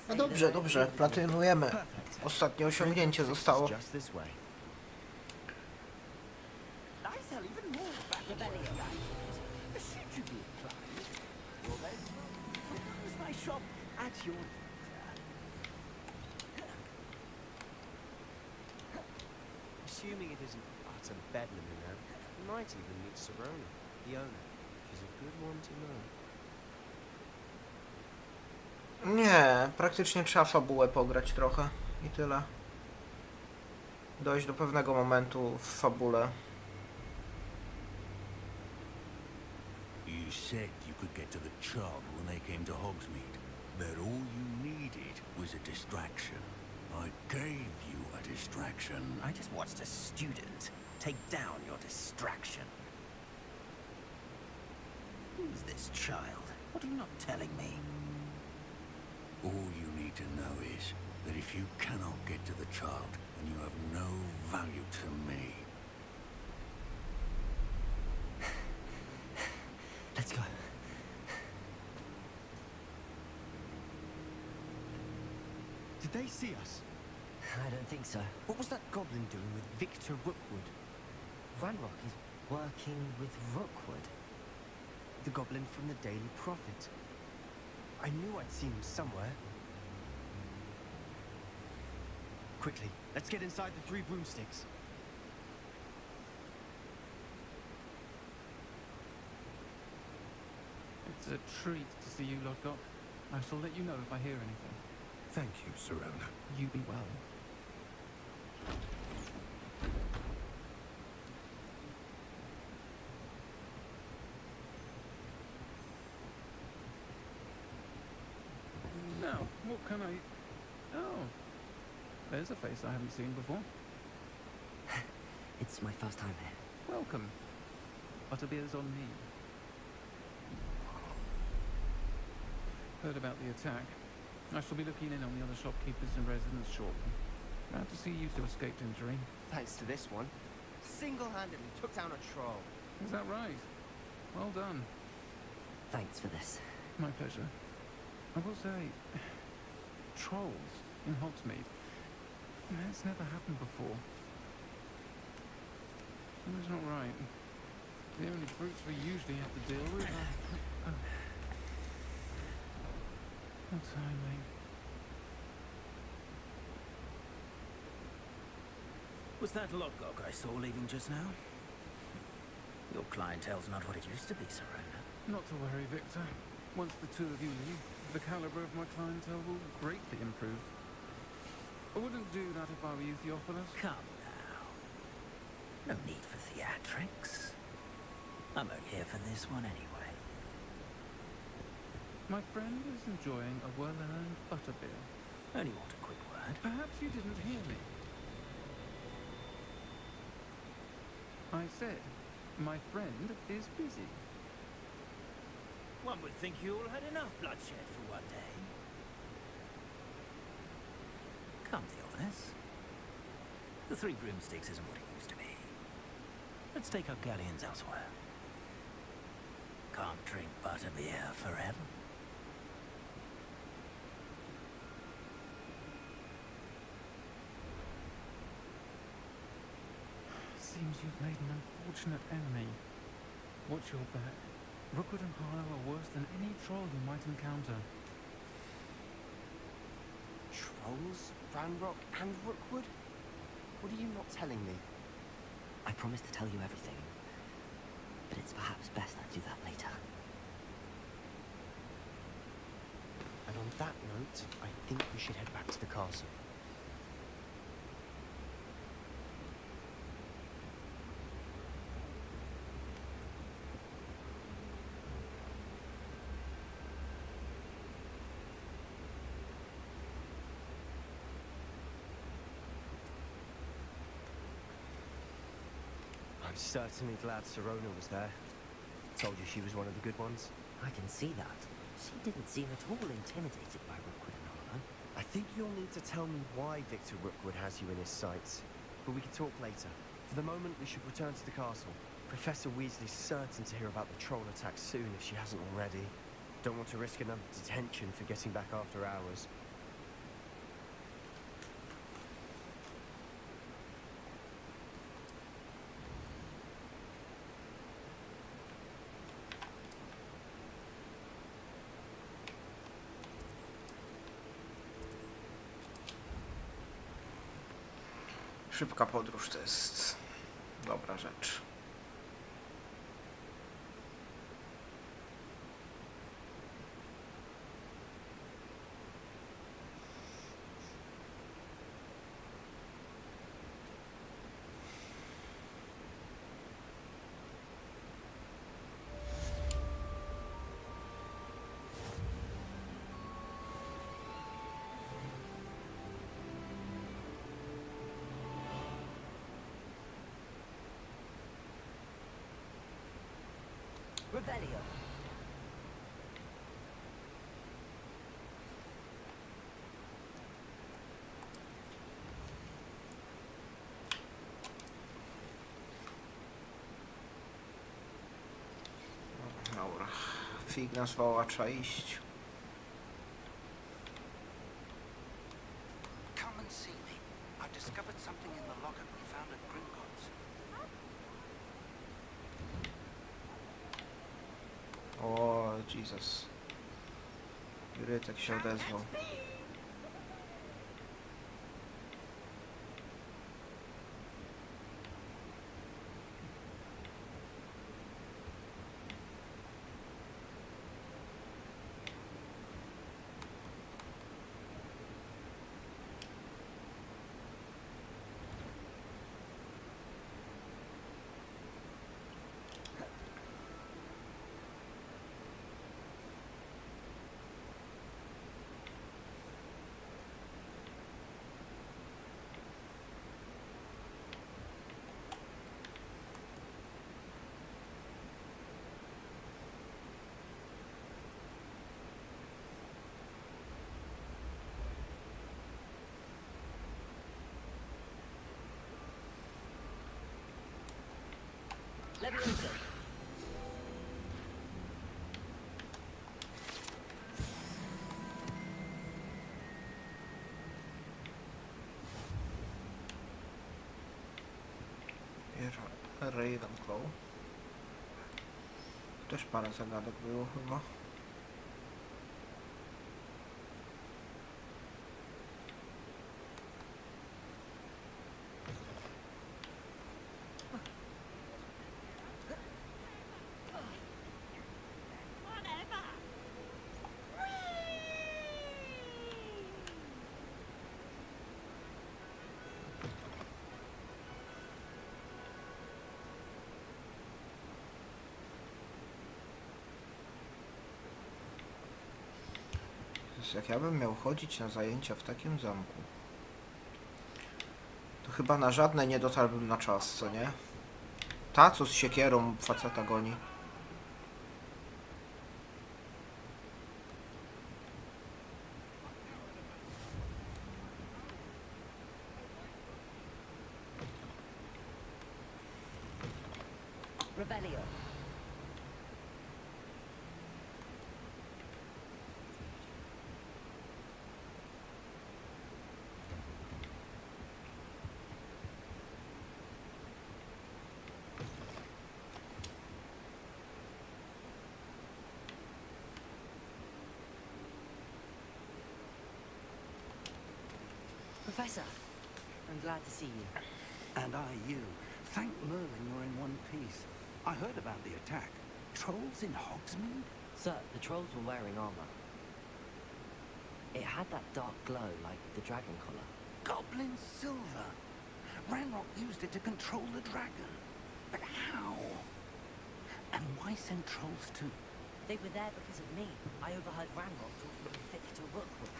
No dobrze, dobrze, platynujemy. Ostatnie osiągnięcie zostało. Just this way. I sell even more Rebellion items. Should you be inclined? Well then, use my shop at your leisure. Assuming it isn't utter bedlam in there, you might even meet Serona, the owner. She's a good one to know. Nie, praktycznie trzeba fabułę pograć trochę i tyle. dojść do pewnego momentu w fabule. You said you could get to the child when they came to Hogsmeade, that all you needed was a distraction. I gave you a distraction. I just watched a student take down your distraction. Who's this child? What are you not telling me? All you need to know is that if you cannot get to the child, then you have no value to me. Let's go. Did they see us? I don't think so. What was that goblin doing with Victor Rookwood? Ranrock is working with Rookwood. The goblin from the Daily Prophet. I knew I'd seen him somewhere. Quickly, let's get inside the 3 broomsticks. It's a treat to see you, Lodgok. I shall let you know if I hear anything. Thank you, Sirona. You be well. Now, what can I... Oh, there's a face I haven't seen before. It's my first time here. Welcome. Butterbeer's on me. Heard about the attack. I shall be looking in on the other shopkeepers and residents shortly. Glad to see you two escaped injury. Thanks to this one. Single-handedly took down a troll. Is that right? Well done. Thanks for this. My pleasure. I will say, trolls in Hogsmeade. It's never happened before. That's not right. The only brutes we usually have to deal with are... Oh. What timing. Was that Lodgok I saw leaving just now? Your clientele's not what it used to be, Sirona. Not to worry, Victor. Once the two of you leave, the caliber of my clientele will greatly improve. I wouldn't do that if I were you, Theophilus. Come now. No need for theatrics. I'm only here for this one anyway. My friend is enjoying a well-earned butterbeer. Only want a quick word. Perhaps you didn't hear me. I said, my friend is busy. One would think you all had enough bloodshed for one day. Come, Theophilus. The 3 broomsticks isn't what it used to be. Let's take our galleons elsewhere. Can't drink butterbeer forever. Seems you've made an unfortunate enemy. Watch your back. Rookwood and Harlow are worse than any troll you might encounter. Trolls? Ranrock and Rookwood? What are you not telling me? I promised to tell you everything, but it's perhaps best I do that later. And on that note, I think we should head back to the castle. I'm certainly glad Sirona was there. Told you she was one of the good ones. I can see that. She didn't seem at all intimidated by Rookwood and Harlow. I think you'll need to tell me why Victor Rookwood has you in his sights. But we can talk later. For the moment, we should return to the castle. Professor Weasley's certain to hear about the troll attack soon if she hasn't already. Don't want to risk another detention for getting back after hours. Szybka podróż to jest dobra rzecz. Revelio. Dobra. Fig nas woła, trzeba iść. Come and see me. I discovered something in the locket we found at Gringotts. O, Jesus. Jurytek się odezwał. Leviosa. Ravenclaw. Też parę zagadek było chyba. Jak ja bym miał chodzić na zajęcia w takim zamku, to chyba na żadne nie dotarłbym na czas, co nie? Ta, co z siekierą faceta goni. Revelio. Professor, I'm glad to see you. And I you. Thank Merlin you're in one piece. I heard about the attack. Trolls in Hogsmeade? Sir, the trolls were wearing armor. It had that dark glow like the dragon collar. Goblin silver. Ranrock used it to control the dragon. But how? And why send trolls too? They were there because of me. I overheard Ranrock talking with Victor Rookwood.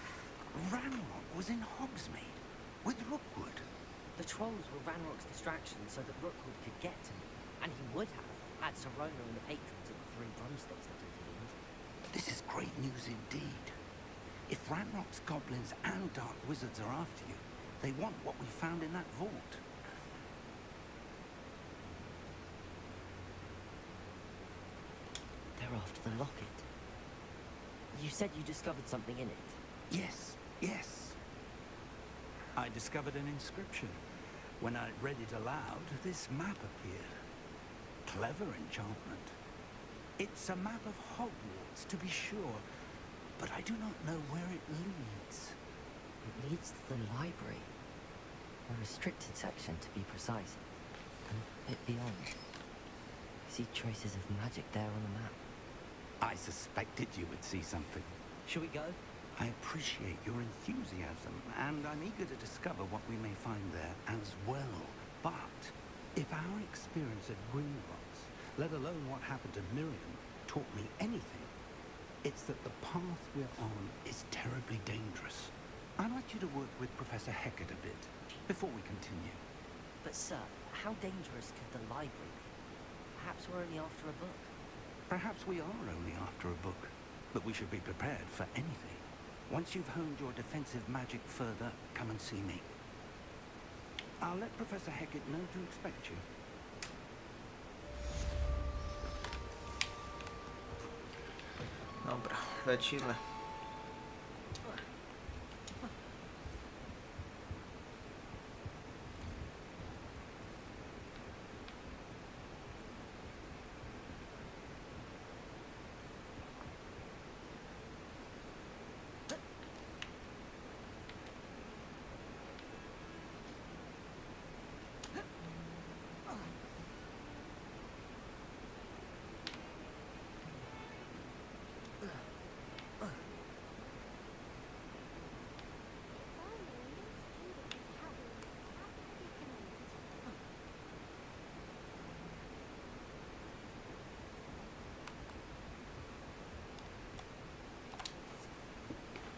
Ranrock was in Hogsmeade with Rookwood. The trolls were Ranrock's distraction so that Rookwood could get to me. And he would have had Serona and the patrons at the Three Broomsticks not intervened. This is great news indeed. If Ranrock's goblins and dark wizards are after you, they want what we found in that vault. They're after the locket. You said you discovered something in it. Yes, yes. I discovered an inscription. When I read it aloud, this map appeared. Clever enchantment. It's a map of Hogwarts, to be sure, but I do not know where it leads. It leads to the library. A restricted section, to be precise. And a bit beyond. I see traces of magic there on the map. I suspected you would see something. Shall we go? I appreciate your enthusiasm, and I'm eager to discover what we may find there as well. But if our experience at Gringotts, let alone what happened to Miriam, taught me anything, it's that the path we're on is terribly dangerous. I'd like you to work with Professor Hecat a bit, before we continue. But sir, how dangerous could the library be? Perhaps we're only after a book. Perhaps we are only after a book, but we should be prepared for anything. Once you've honed your defensive magic further, come and see me. I'll let Professor Hecat know to expect you. Dobra, lecimy.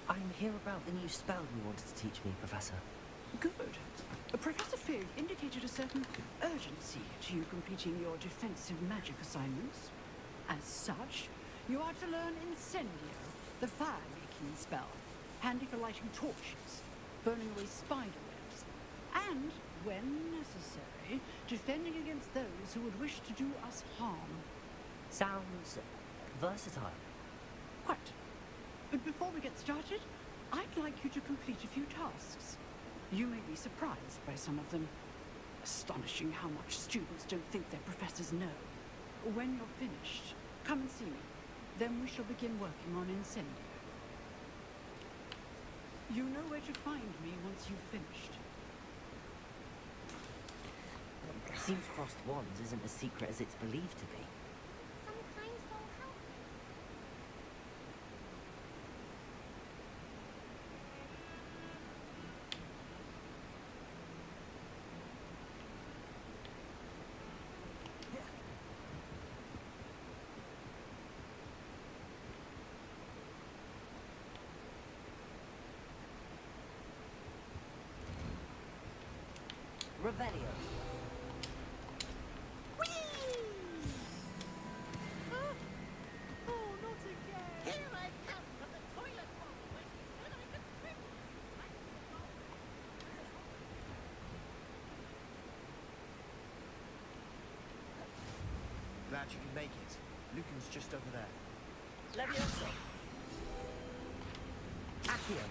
I'm here about the new spell you wanted to teach me, Professor. Good. Professor Fig indicated a certain urgency to you completing your defensive magic assignments. As such, you are to learn Incendio, the fire-making spell, handy for lighting torches, burning away spider webs, and, when necessary, defending against those who would wish to do us harm. Sounds versatile. Quite. But before we get started, I'd like you to complete a few tasks. You may be surprised by some of them. Astonishing how much students don't think their professors know. When you're finished, come and see me. Then we shall begin working on Incendio. You know where to find me once you've finished. Seems crossed wands isn't as secret as it's believed to be. Some kind soul help. Revelio. Glad you can make it. Lucan's just over there. Levioso. Accio.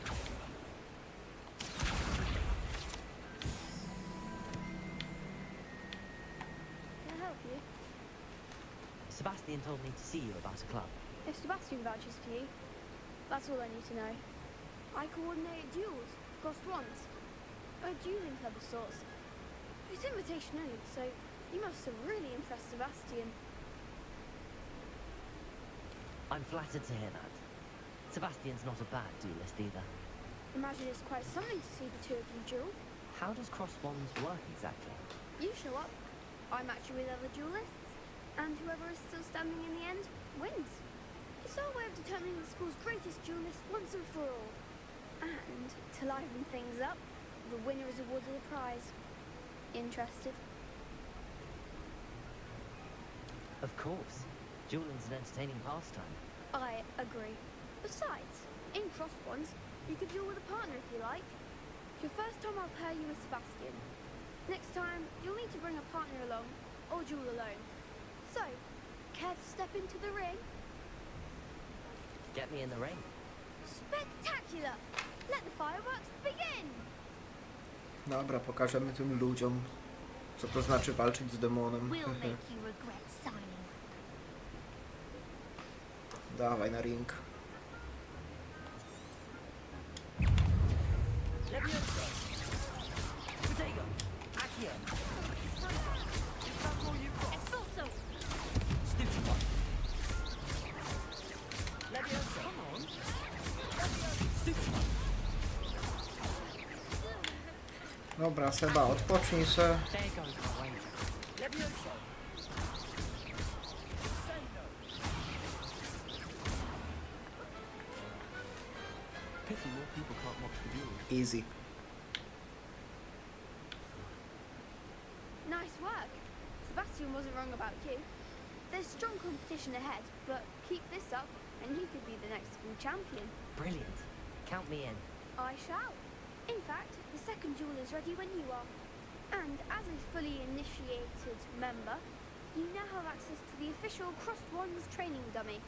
Can I help you? Sebastian told me to see you about a club. If Sebastian vouches for you, that's all I need to know. I coordinate duels, crossed wands. A dueling club of sorts. It's invitation only, so you must have really impressed Sebastian. I'm flattered to hear that. Sebastian's not a bad duelist either. Imagine it's quite something to see the two of you duel. How does cross wands work exactly? You show up, I match you with other duelists, and whoever is still standing in the end wins. It's our way of determining the school's greatest duelist once and for all. And to liven things up, the winner is awarded a prize. Interested? Of course. Dueling's an entertaining pastime. I agree. Besides, in cross wands, you could duel with a partner if you like. Your first time I'll pair you with Sebastian. Next time, you'll need to bring a partner along, or duel alone. So, care to step into the ring? Get me in the ring. Spectacular! Let the fireworks begin! Dobra, pokażemy tym ludziom, co to znaczy walczyć z demonem. We'll make you regret signing. Dawaj na ring. Levioso. Potato. Accio. Expulso! Stupefy. Levioso. Come on. Stupefy. Dobra, Seba, odpocznij se. There goes my wager. Levioso. Pity more people can't watch the duels. Easy. Nice work. Sebastian wasn't wrong about you. There's strong competition ahead, but keep this up and you could be the next school champion. Brilliant. Count me in. I shall. In fact, the second duel is ready when you are. And as a fully initiated member, you now have access to the official Crossed Wands training dummy.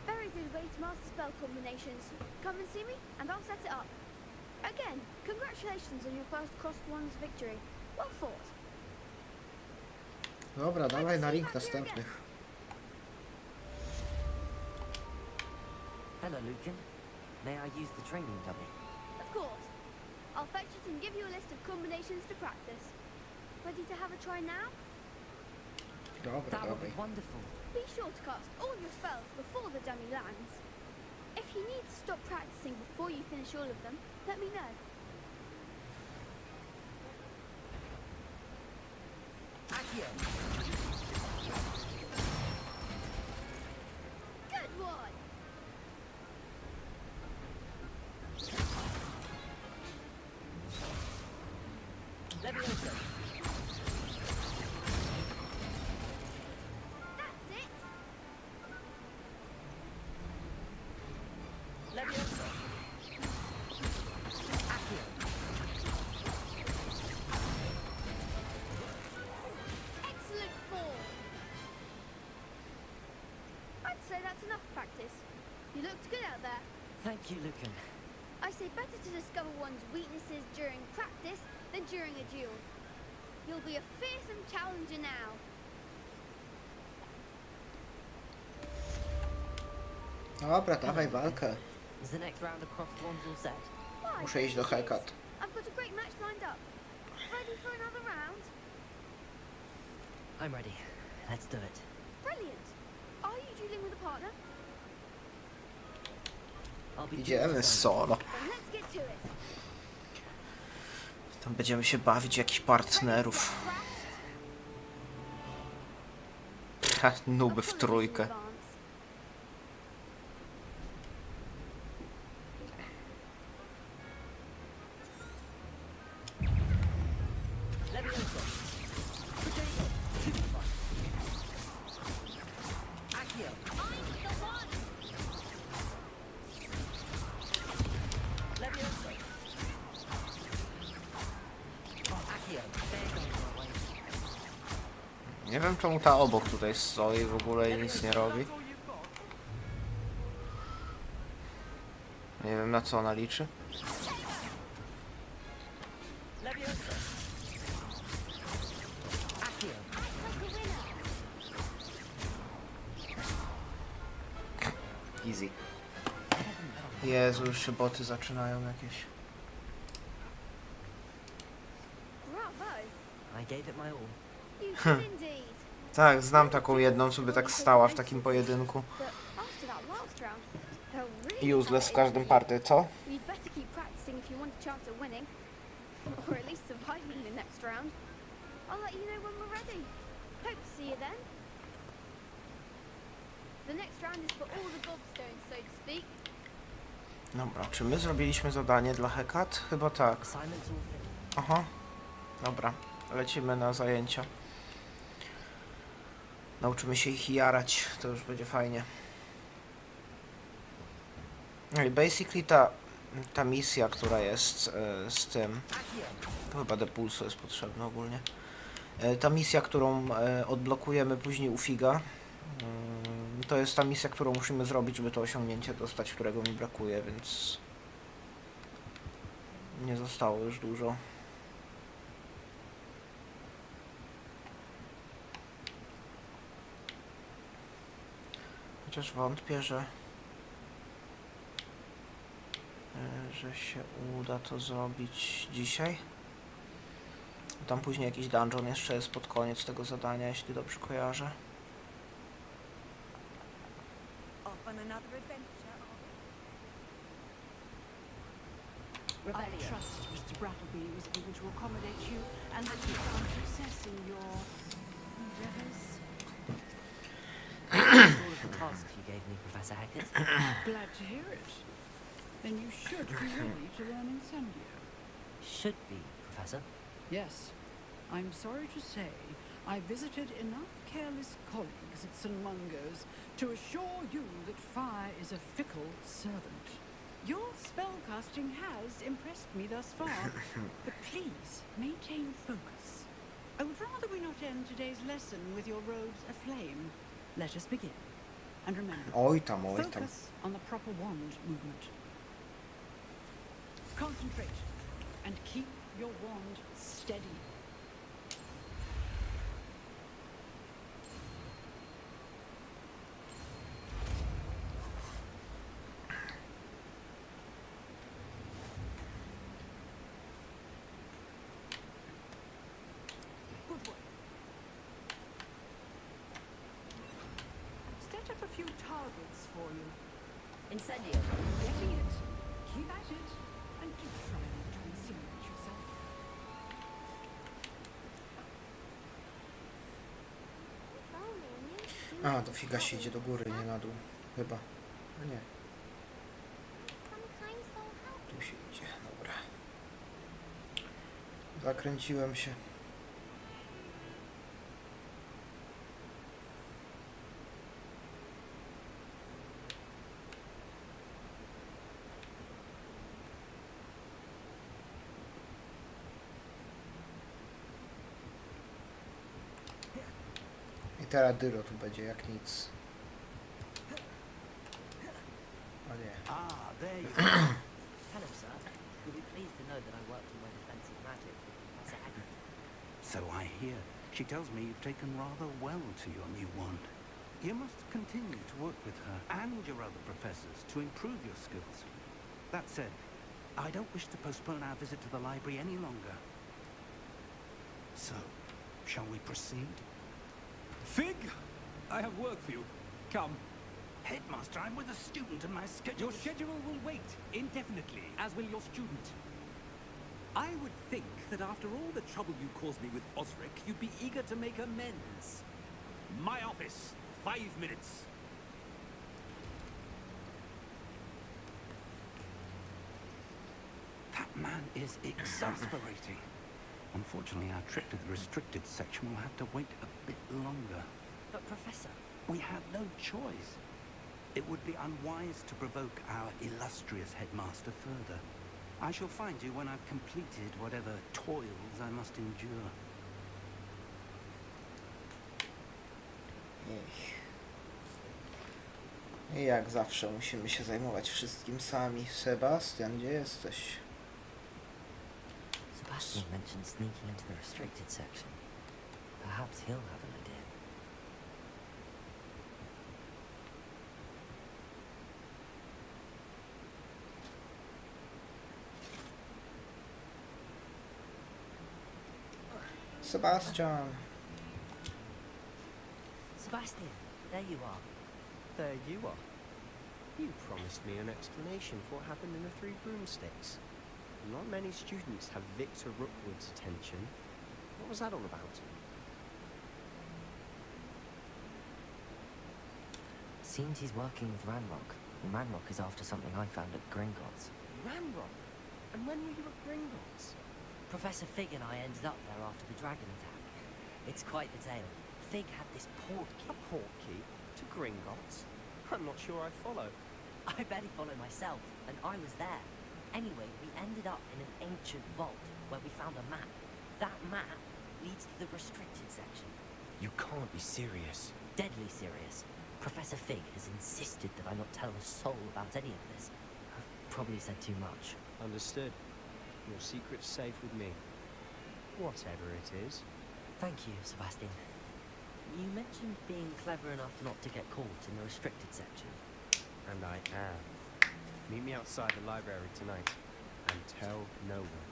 Very good way to master spell combinations. Come and see me, and I'll set it up. Again, congratulations on your first Crossed Wands victory. Well fought. Dobra, dawaj na link następnych. Hello, Lucan. May I use the training dummy? Of course. I'll fetch it and give you a list of combinations to practice. Ready to have a try now? Dobra, That would dawaj. be wonderful. Be sure to cast all your spells before the dummy lands. If you need to stop practicing before you finish all of them, let me know. Accio. Good one! Leviosa. That's it! Leviosa. Accio. Excellent form! I'd say that's enough practice. You looked good out there. Thank you, Lucan. I say better to discover one's weaknesses during practice than during a duel. You'll be a fearsome challenger now. Dobra, dawaj walkę. Is the next round of Crossed Wands all set? Why, Muszę iść do Hellcat. I've got a great match lined up. Ready for another round? I'm ready. Let's do it. Brilliant. Are you dueling with a partner? I'll be Idziemy solo. Then let's get to it. Tam będziemy się bawić jakichś partnerów. Nuby w trójkę. Leviosa. Accio. Leviosa. Accio. Nie wiem czemu ta obok tutaj stoi w ogóle i nic nie robi. Nie wiem na co ona liczy. Leviosa. Accio. Easy. Jezu, już się boty zaczynają jakieś. Bravo. I gave it my all. You did indeed. Tak, znam taką jedną, co by tak stała w takim pojedynku. But after that last round, they'll really Useless w każdym party, co? You'd better keep practicing if you want a chance at winning. Or at least surviving the next round. I'll let you know when we're ready. Hope to see you then. The next round is for all the gobstones, so to speak. Dobra, czy my zrobiliśmy zadanie dla Hellcat? Chyba tak. Assignments all finished. Aha. Dobra, lecimy na zajęcia. Nauczymy się ich jarać, to już będzie fajnie. No i basically ta misja, która jest z tym, to chyba depulso jest potrzebne ogólnie. Ta misja, którą odblokujemy później u Figa, to jest ta misja, którą musimy zrobić, żeby to osiągnięcie dostać, którego mi brakuje, więc nie zostało już dużo. Chociaż wątpię, że się uda to zrobić dzisiaj. Tam później jakiś dungeon jeszcze jest pod koniec tego zadania, jeśli dobrze kojarzę. Off on another adventure. I trust Mr. Brattleby was able to accommodate you and that you found success in your endeavors. All of the tasks you gave me, Professor Hackett. Glad to hear it. Then you should be ready to learn Incendio. Should be, Professor. Yes. I'm sorry to say I visited enough careless colleagues at St. Mungo's to assure you that fire is a fickle servant. Your spellcasting has impressed me thus far, but please maintain focus. I would rather we not end today's lesson with your robes aflame. Let us begin. And remember, focus on the proper wand movement. Concentrate and keep your wand steady. Good work. Set up a few targets for you. Incendio. Getting it. Keep at it. And keep trying to insinuate yourself. A, to figa się idzie do góry, nie na dół. Chyba. A nie. Tu się idzie, dobra. Zakręciłem się. I teraz dyro tu będzie jak nic. O nie. Ah, there you go. Hello, sir. You'll be pleased to know that I worked on my defensive magic with Professor Hagrid. So I hear. She tells me you've taken rather well to your new wand. You must continue to work with her and your other professors to improve your skills. That said, I don't wish to postpone our visit to the library any longer. So, shall we proceed? Fig, I have work for you. Come. Headmaster, I'm with a student and my schedule... Your schedule will wait indefinitely, as will your student. I would think that after all the trouble you caused me with Osric, you'd be eager to make amends. My office, 5 minutes. That man is exasperating. Unfortunately, our trip to the restricted section will have to wait a bit longer. But, Professor... We have no choice. It would be unwise to provoke our illustrious headmaster further. I shall find you when I've completed whatever toils I must endure. I jak zawsze musimy się zajmować wszystkim sami. Sebastian, gdzie jesteś? Sebastian mentioned sneaking into the restricted section. Perhaps he'll have an idea. Sebastian! Sebastian, there you are. There you are. You promised me an explanation for what happened in the Three Broomsticks. Not many students have Victor Rookwood's attention. What was that all about? Seems he's working with Ranrock, and Ranrock is after something I found at Gringotts. Ranrock? And when were you at Gringotts? Professor Fig and I ended up there after the dragon attack. It's quite the tale. Fig had this portkey. A portkey? To Gringotts? I'm not sure I follow. I barely follow myself, and I was there. Anyway, we ended up in an ancient vault where we found a map. That map leads to the restricted section. You can't be serious. Deadly serious. Professor Fig has insisted that I not tell a soul about any of this. I've probably said too much. Understood. Your secret's safe with me. Whatever it is. Thank you, Sebastian. You mentioned being clever enough not to get caught in the restricted section. And I am. Meet me outside the library tonight. And tell no one.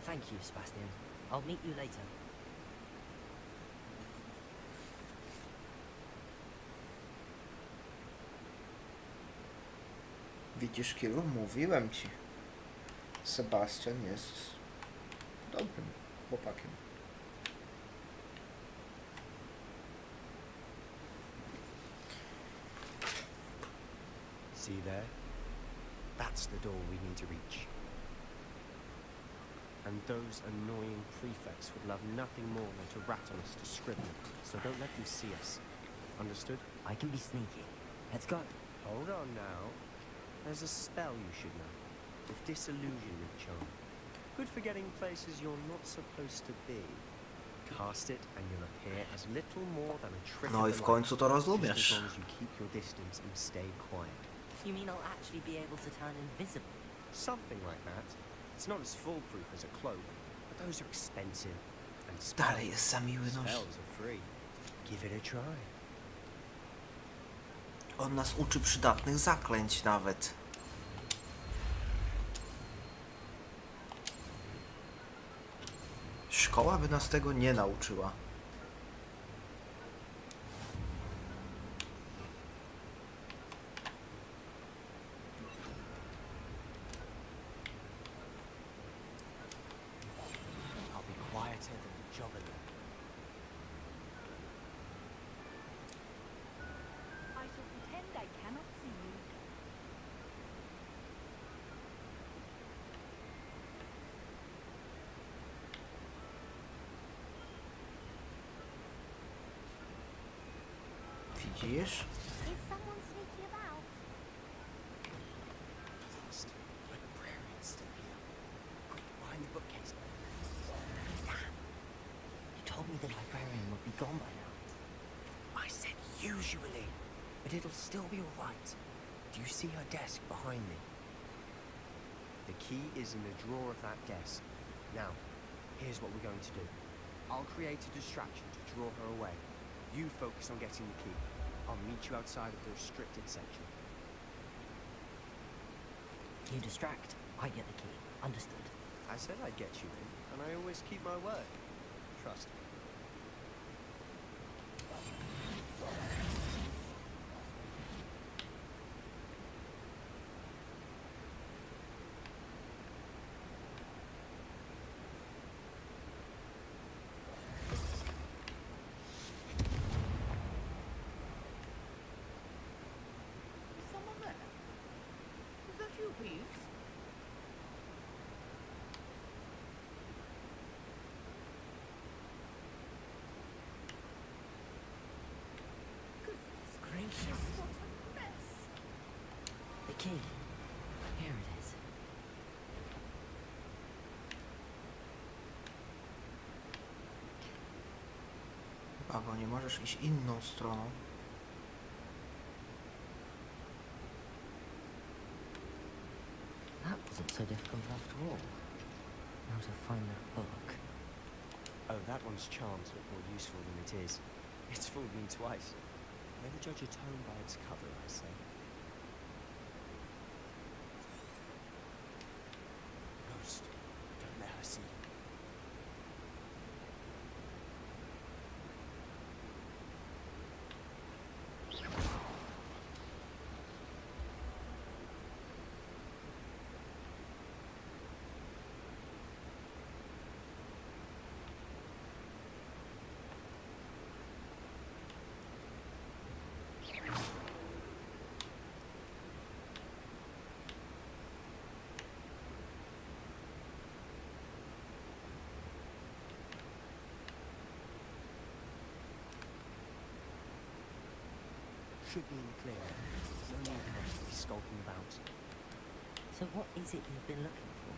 Thank you, Sebastian. I'll meet you later. Widzisz, Kilu? Mówiłem ci. Sebastian jest dobrym chłopakiem. See there? That's the door we need to reach. And those annoying prefects would love nothing more than to rat on us to scribble, so don't let them see us. Understood? I can be sneaky. Let's go. Hold on now. There's a spell you should know. The disillusionment charm. Good for getting places you're not supposed to be. Cast it and you'll appear as little more than a trick No i of w the końcu to light, just as rozumiesz. long as you keep your distance and stay quiet. You mean I'll actually be able to turn invisible? Something like that. It's not as foolproof as a cloak, but those are expensive. And Dalej jest za miły noś. spells are free. Give it a try. On nas uczy przydatnych zaklęć nawet. Szkoła by nas tego nie nauczyła. I'll be quieter than a juggler. I shall pretend I cannot see you. Widzisz? Is someone sneaking about? Librarian's still here. Quick, behind the bookcase. Damn. You told me the librarian would be gone by now. I said usually, but it'll still be all right. Do you see her desk behind me? The key is in the drawer of that desk. Now, here's what we're going to do. I'll create a distraction to draw her away. You focus on getting the key. I'll meet you outside of the restricted section. You distract, I get the key. Understood. I said I'd get you in, and I always keep my word. Trust me. Is someone there? Is that you, Peeves? Goodness gracious, what a mess! The key. Here it is. Babo, nie możesz iść inną stroną. That wasn't so difficult after all. Now to find that book. Oh, that one's charmed to look more useful than it is. It's fooled me twice. Never judge a tome by its cover, I say. Ghost, don't let her see you. Should be in the clear. No need for us to be skulking about. So what is it you've been looking for?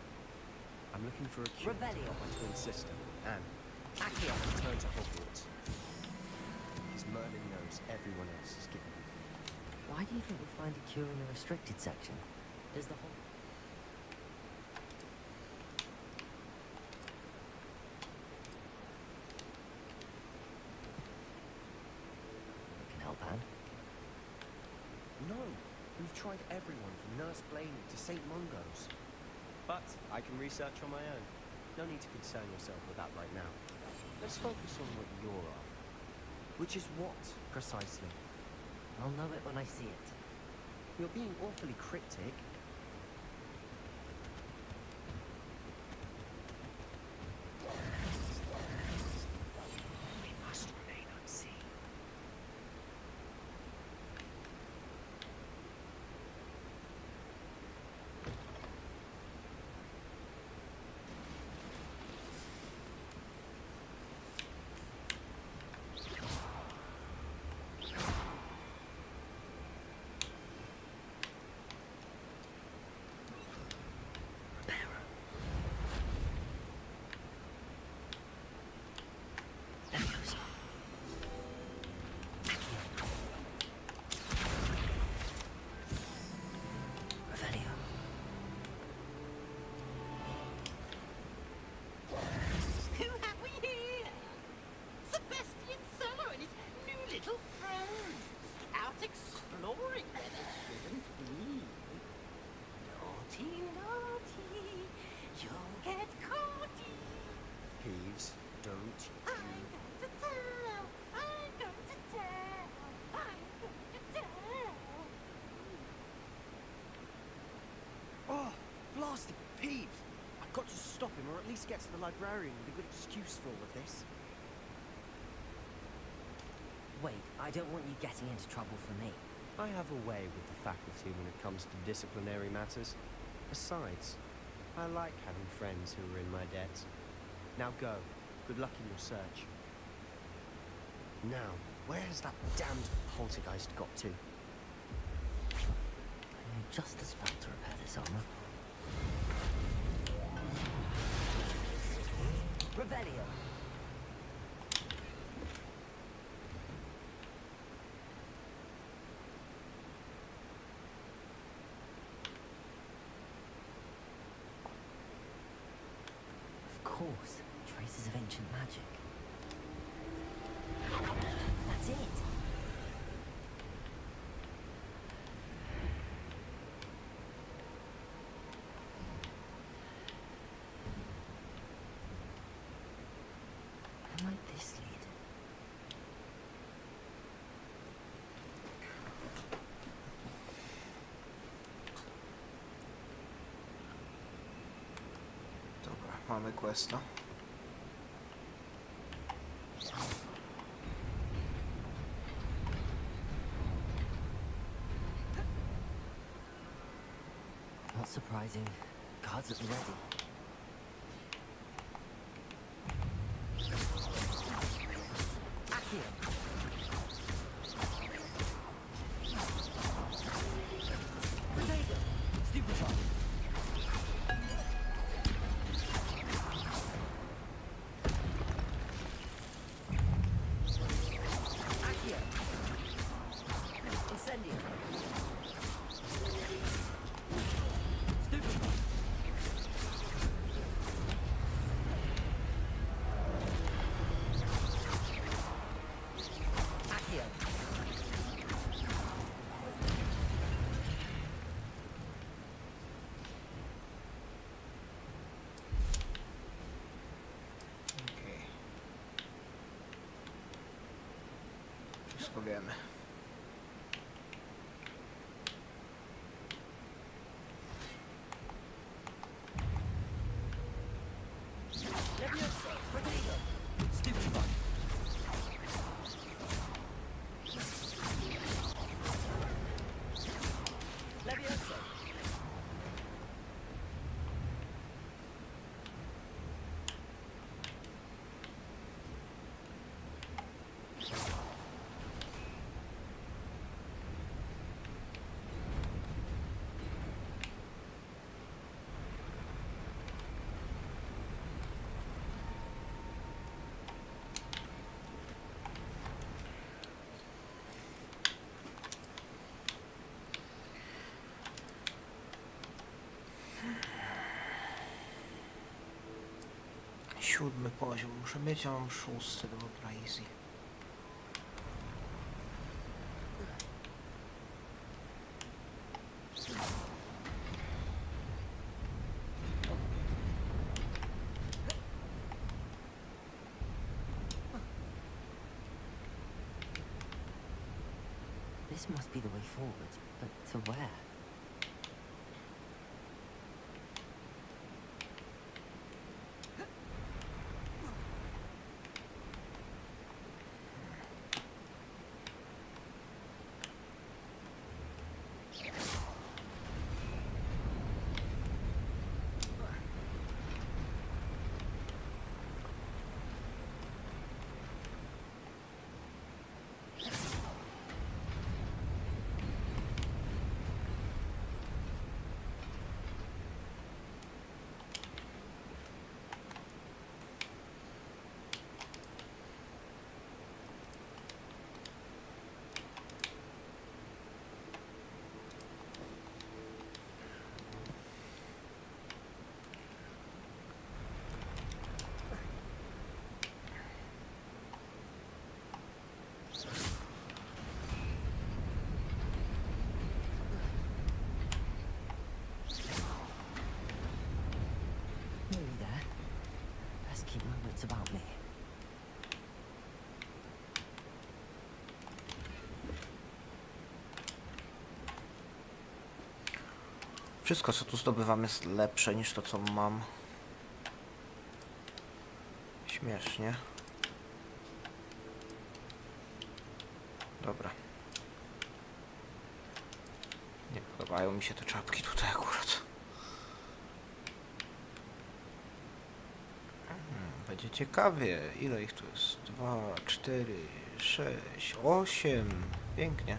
I'm looking for a cure to Revelio. help my twin sister, Anne. Accio. Return to Hogwarts. Because Merlin knows everyone else is given him. Why do you think we'll find a cure in the restricted section? Does the whole... Can help, Anne. No, we've tried everyone from Nurse Blaney to St. Mungo's. But I can research on my own. No need to concern yourself with that right now. Let's focus on what you're after. Which is what, precisely? I'll know it when I see it. You're being awfully cryptic. We must remain unseen. Peeves, don't you... Oh, blasted Peeves! I've got to stop him, or at least get to the librarian with a good excuse for all of this. Wait, I don't want you getting into trouble for me. I have a way with the faculty when it comes to disciplinary matters. Besides, I like having friends who are in my debt. Now go. Good luck in your search. Now, where has that damned poltergeist got to? I'm just about to repair this armor. Revelio. Of course, traces of ancient magic. That's it. Where might this lead? Dobra, mamy questa. Not surprising. Guards at the ready. Accio. Potato. Stupefy. Accio. Incendio. Stupefy. Accio. Okej. Wszystko wiemy. Leviosa. Potato. Stupefy. Leviosa. Siódmy poziom muszę mieć, a mam szósty, dobra, easy. This must be the way forward, but to where? that's about me. Wszystko, co tu zdobywam, jest lepsze niż to, co mam. Śmiesznie. Dobra. Nie podobają mi się te czapki tutaj akurat. Będzie ciekawie. Ile ich tu jest? 2, 4, 6, 8. Pięknie.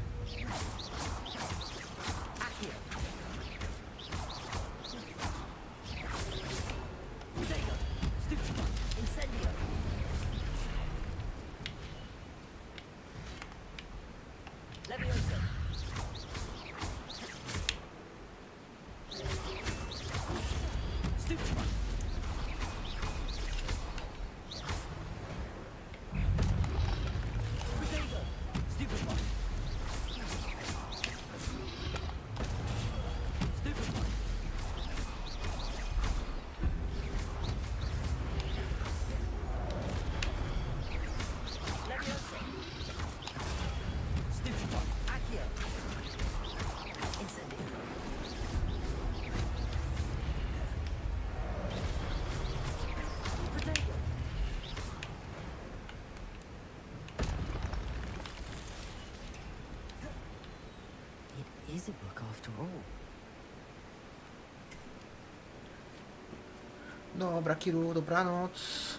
Is a book after all. Dobra, Kiru, dobranoc.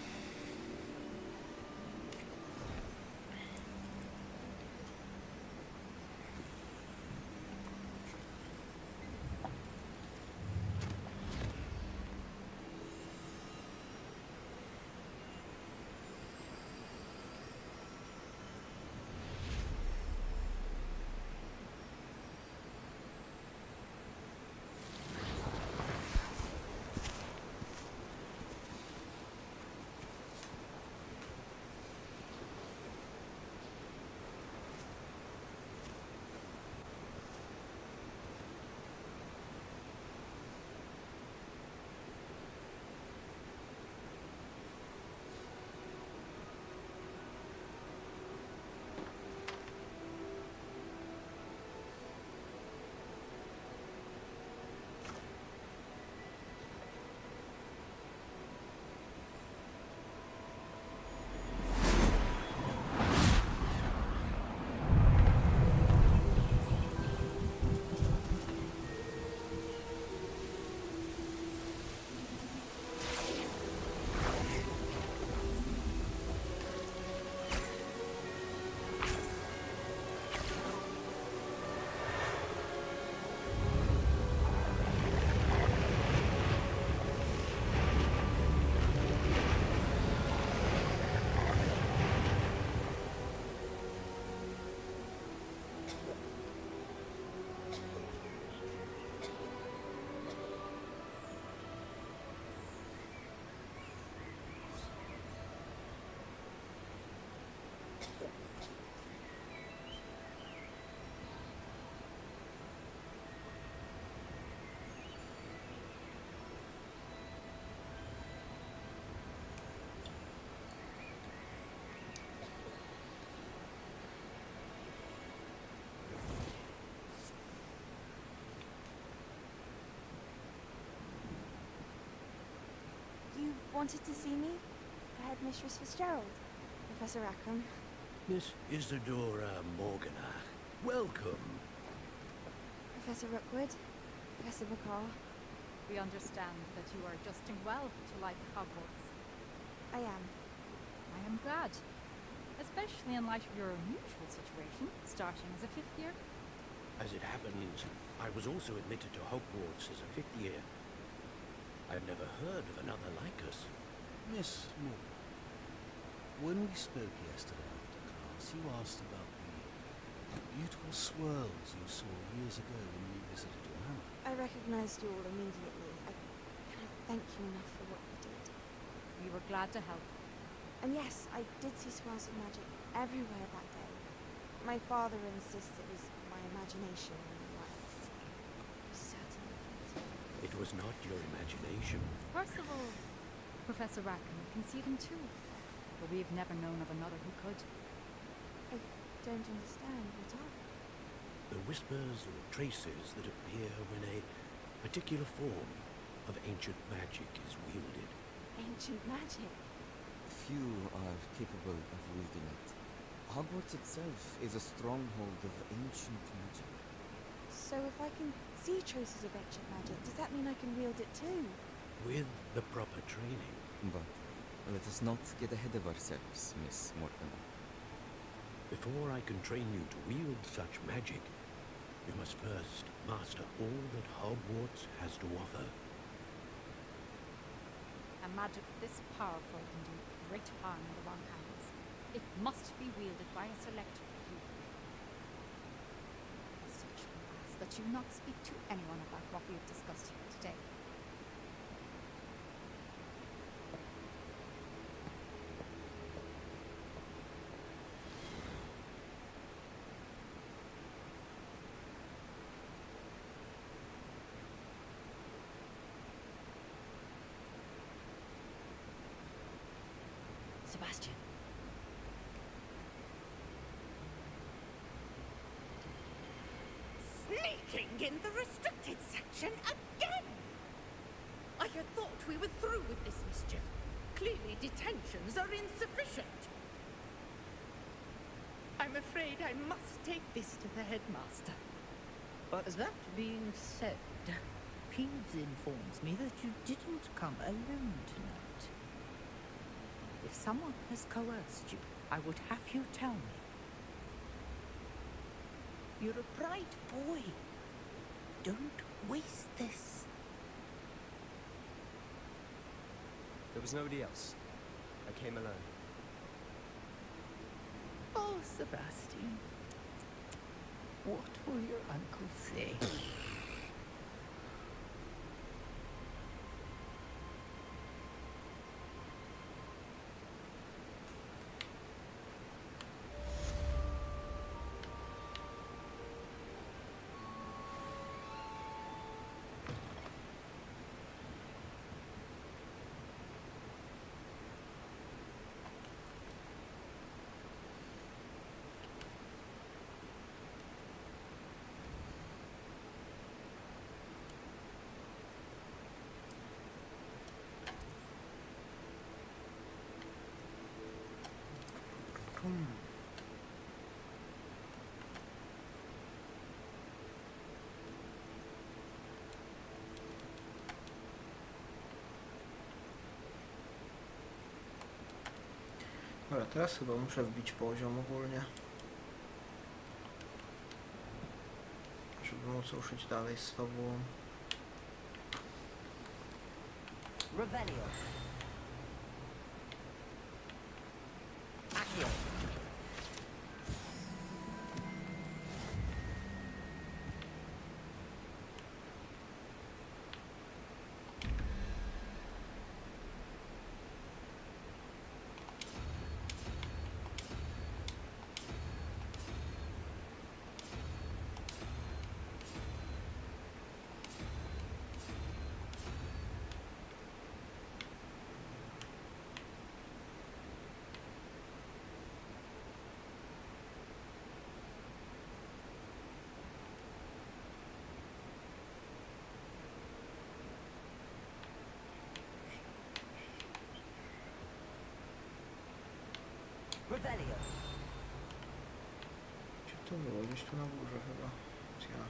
You wanted to see me? Headmistress Fitzgerald, Professor Rackham. Miss Isadora Morgana, welcome. Professor Rookwood, Professor Bacall. We understand that you are adjusting well to life at Hogwarts. I am. I am glad, especially in light of your unusual situation, starting as a 5th year. As it happens, I was also admitted to Hogwarts as a 5th year. I've never heard of another like us. Miss Morgan, when we spoke yesterday after class, you asked about the beautiful swirls you saw years ago when you visited your hammer. I recognized you all immediately. I cannot thank you enough for what you did. We were glad to help. And yes, I did see swirls of magic everywhere that day. My father insists it was my imagination. It was not your imagination. Percival, Professor Rackham can see them too, but we've never known of another who could. I don't understand. What are they? The whispers or traces that appear when a particular form of ancient magic is wielded. Ancient magic? Few are capable of wielding it. Hogwarts itself is a stronghold of ancient magic. So if I can see traces of ancient magic, does that mean I can wield it too? With the proper training. But let us not get ahead of ourselves, Miss Mortimer. Before I can train you to wield such magic, you must first master all that Hogwarts has to offer. A magic this powerful can do great harm in the wrong hands. It must be wielded by a select few. As such, we ask that you not speak to anyone about what we have discussed here today. Sebastian. Sneaking in the restricted section again! I had thought we were through with this mischief. Clearly detentions are insufficient. I'm afraid I must take this to the headmaster. But that being said, Peeves informs me that you didn't come alone tonight. If someone has coerced you, I would have you tell me. You're a bright boy. Don't waste this. There was nobody else. I came alone. Oh, Sebastian. What will your uncle say? Dobra, teraz chyba muszę wbić poziom ogólnie, żeby móc ruszyć dalej z fabułą. Revelio. Accio. Revelio. Gdzie to było? Gdzieś tu na górze chyba. Ja.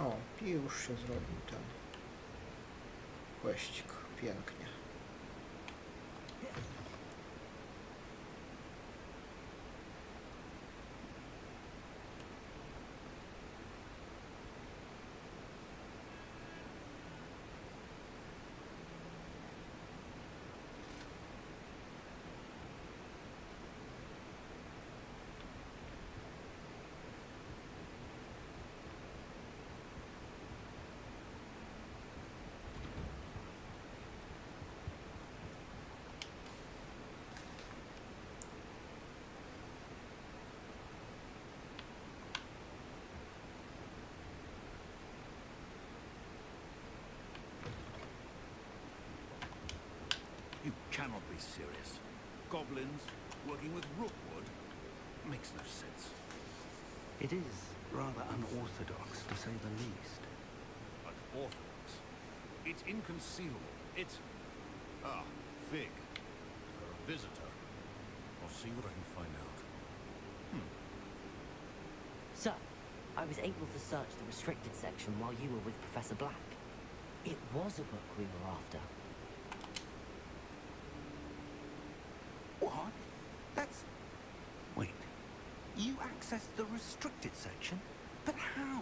O, i już się zrobił ten kwestik. Pięknie. cannot be serious. Goblins working with rookwood makes no sense. It is rather unorthodox, to say the least. Unorthodox? It's inconceivable. It's... Ah, Fig. You're a visitor. I'll see what I can find out. Sir, I was able to search the restricted section while you were with Professor Black. It was a book we were after. What? That's... Wait. You accessed the restricted section? But how?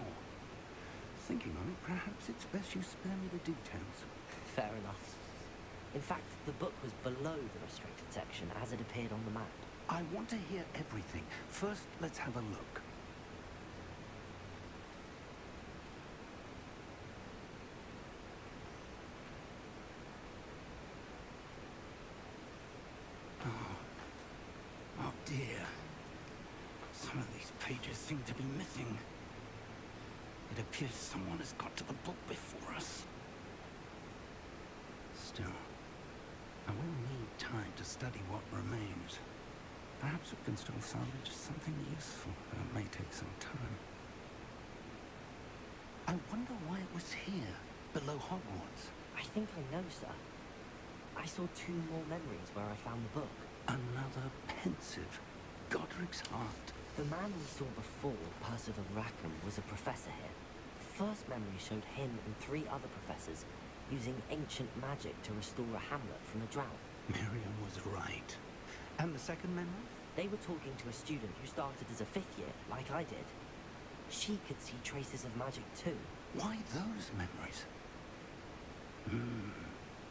Thinking on it, perhaps it's best you spare me the details. Fair enough. In fact, the book was below the restricted section as it appeared on the map. I want to hear everything. First, let's have a look. Oh dear. Some of these pages seem to be missing. It appears someone has got to the book before us. Still, I will need time to study what remains. Perhaps we can still salvage something useful, but it may take some time. I wonder why it was here, below Hogwarts. I think I know, sir. I saw 2 more memories where I found the book. Another pensive Godric's heart. The man we saw before, Percival Rackham, was a professor here. The first memory showed him and 3 other professors using ancient magic to restore a hamlet from a drought. Miriam was right. And the second memory? They were talking to a student who started as a 5th year, like I did. She could see traces of magic too. Why those memories?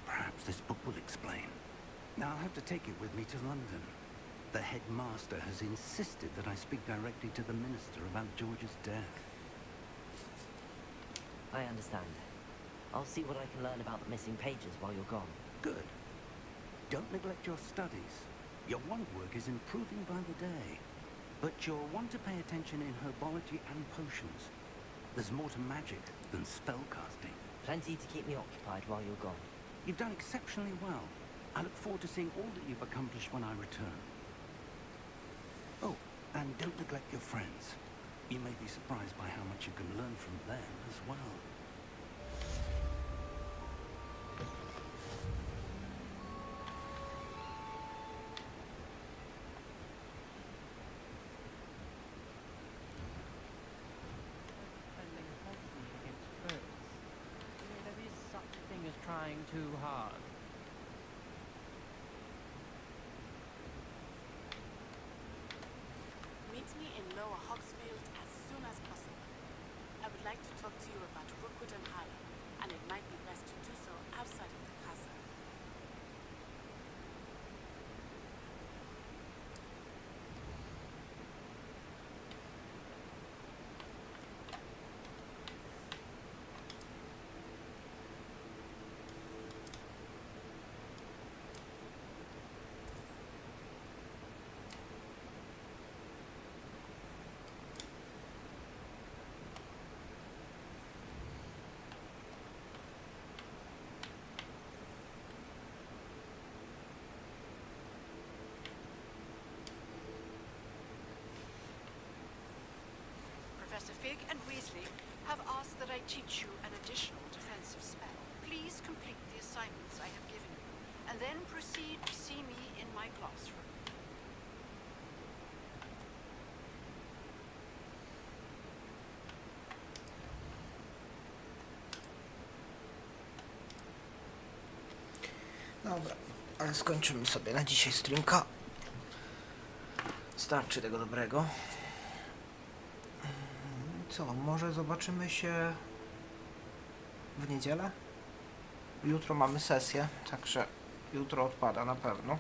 Perhaps this book will explain. Now I'll have to take it with me to London. The headmaster has insisted that I speak directly to the minister about George's death. I understand. I'll see what I can learn about the missing pages while you're gone. Good. Don't neglect your studies. Your wand work is improving by the day. But you'll want to pay attention in herbology and potions. There's more to magic than spellcasting. Plenty to keep me occupied while you're gone. You've done exceptionally well. I look forward to seeing all that you've accomplished when I return. Oh, and don't neglect your friends. You may be surprised by how much you can learn from them as well. There is such a thing as trying too hard. Meet me in Lower Hogsfield as soon as possible. I would like to talk to you about Rookwood and Harlow, and it might be best to do so outside of the castle. Professor Fig and Weasley have asked that I teach you an additional defensive spell. Please complete the assignments I have given you, and then proceed to see me in my classroom. Dobra, ale skończymy sobie na dzisiaj streamka. Starczy tego dobrego. Co, może zobaczymy się w niedzielę? Jutro mamy sesję, także jutro odpada na pewno.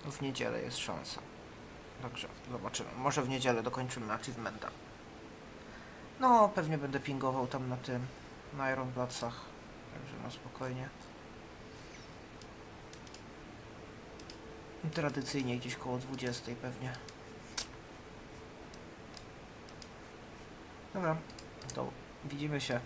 W niedzielę jest szansa. Także zobaczymy. Może w niedzielę dokończymy achievementa. No, pewnie będę pingował tam na tym, na Ironbladsach. Także na spokojnie. Tradycyjnie gdzieś koło 20 pewnie. Dobra, to widzimy się.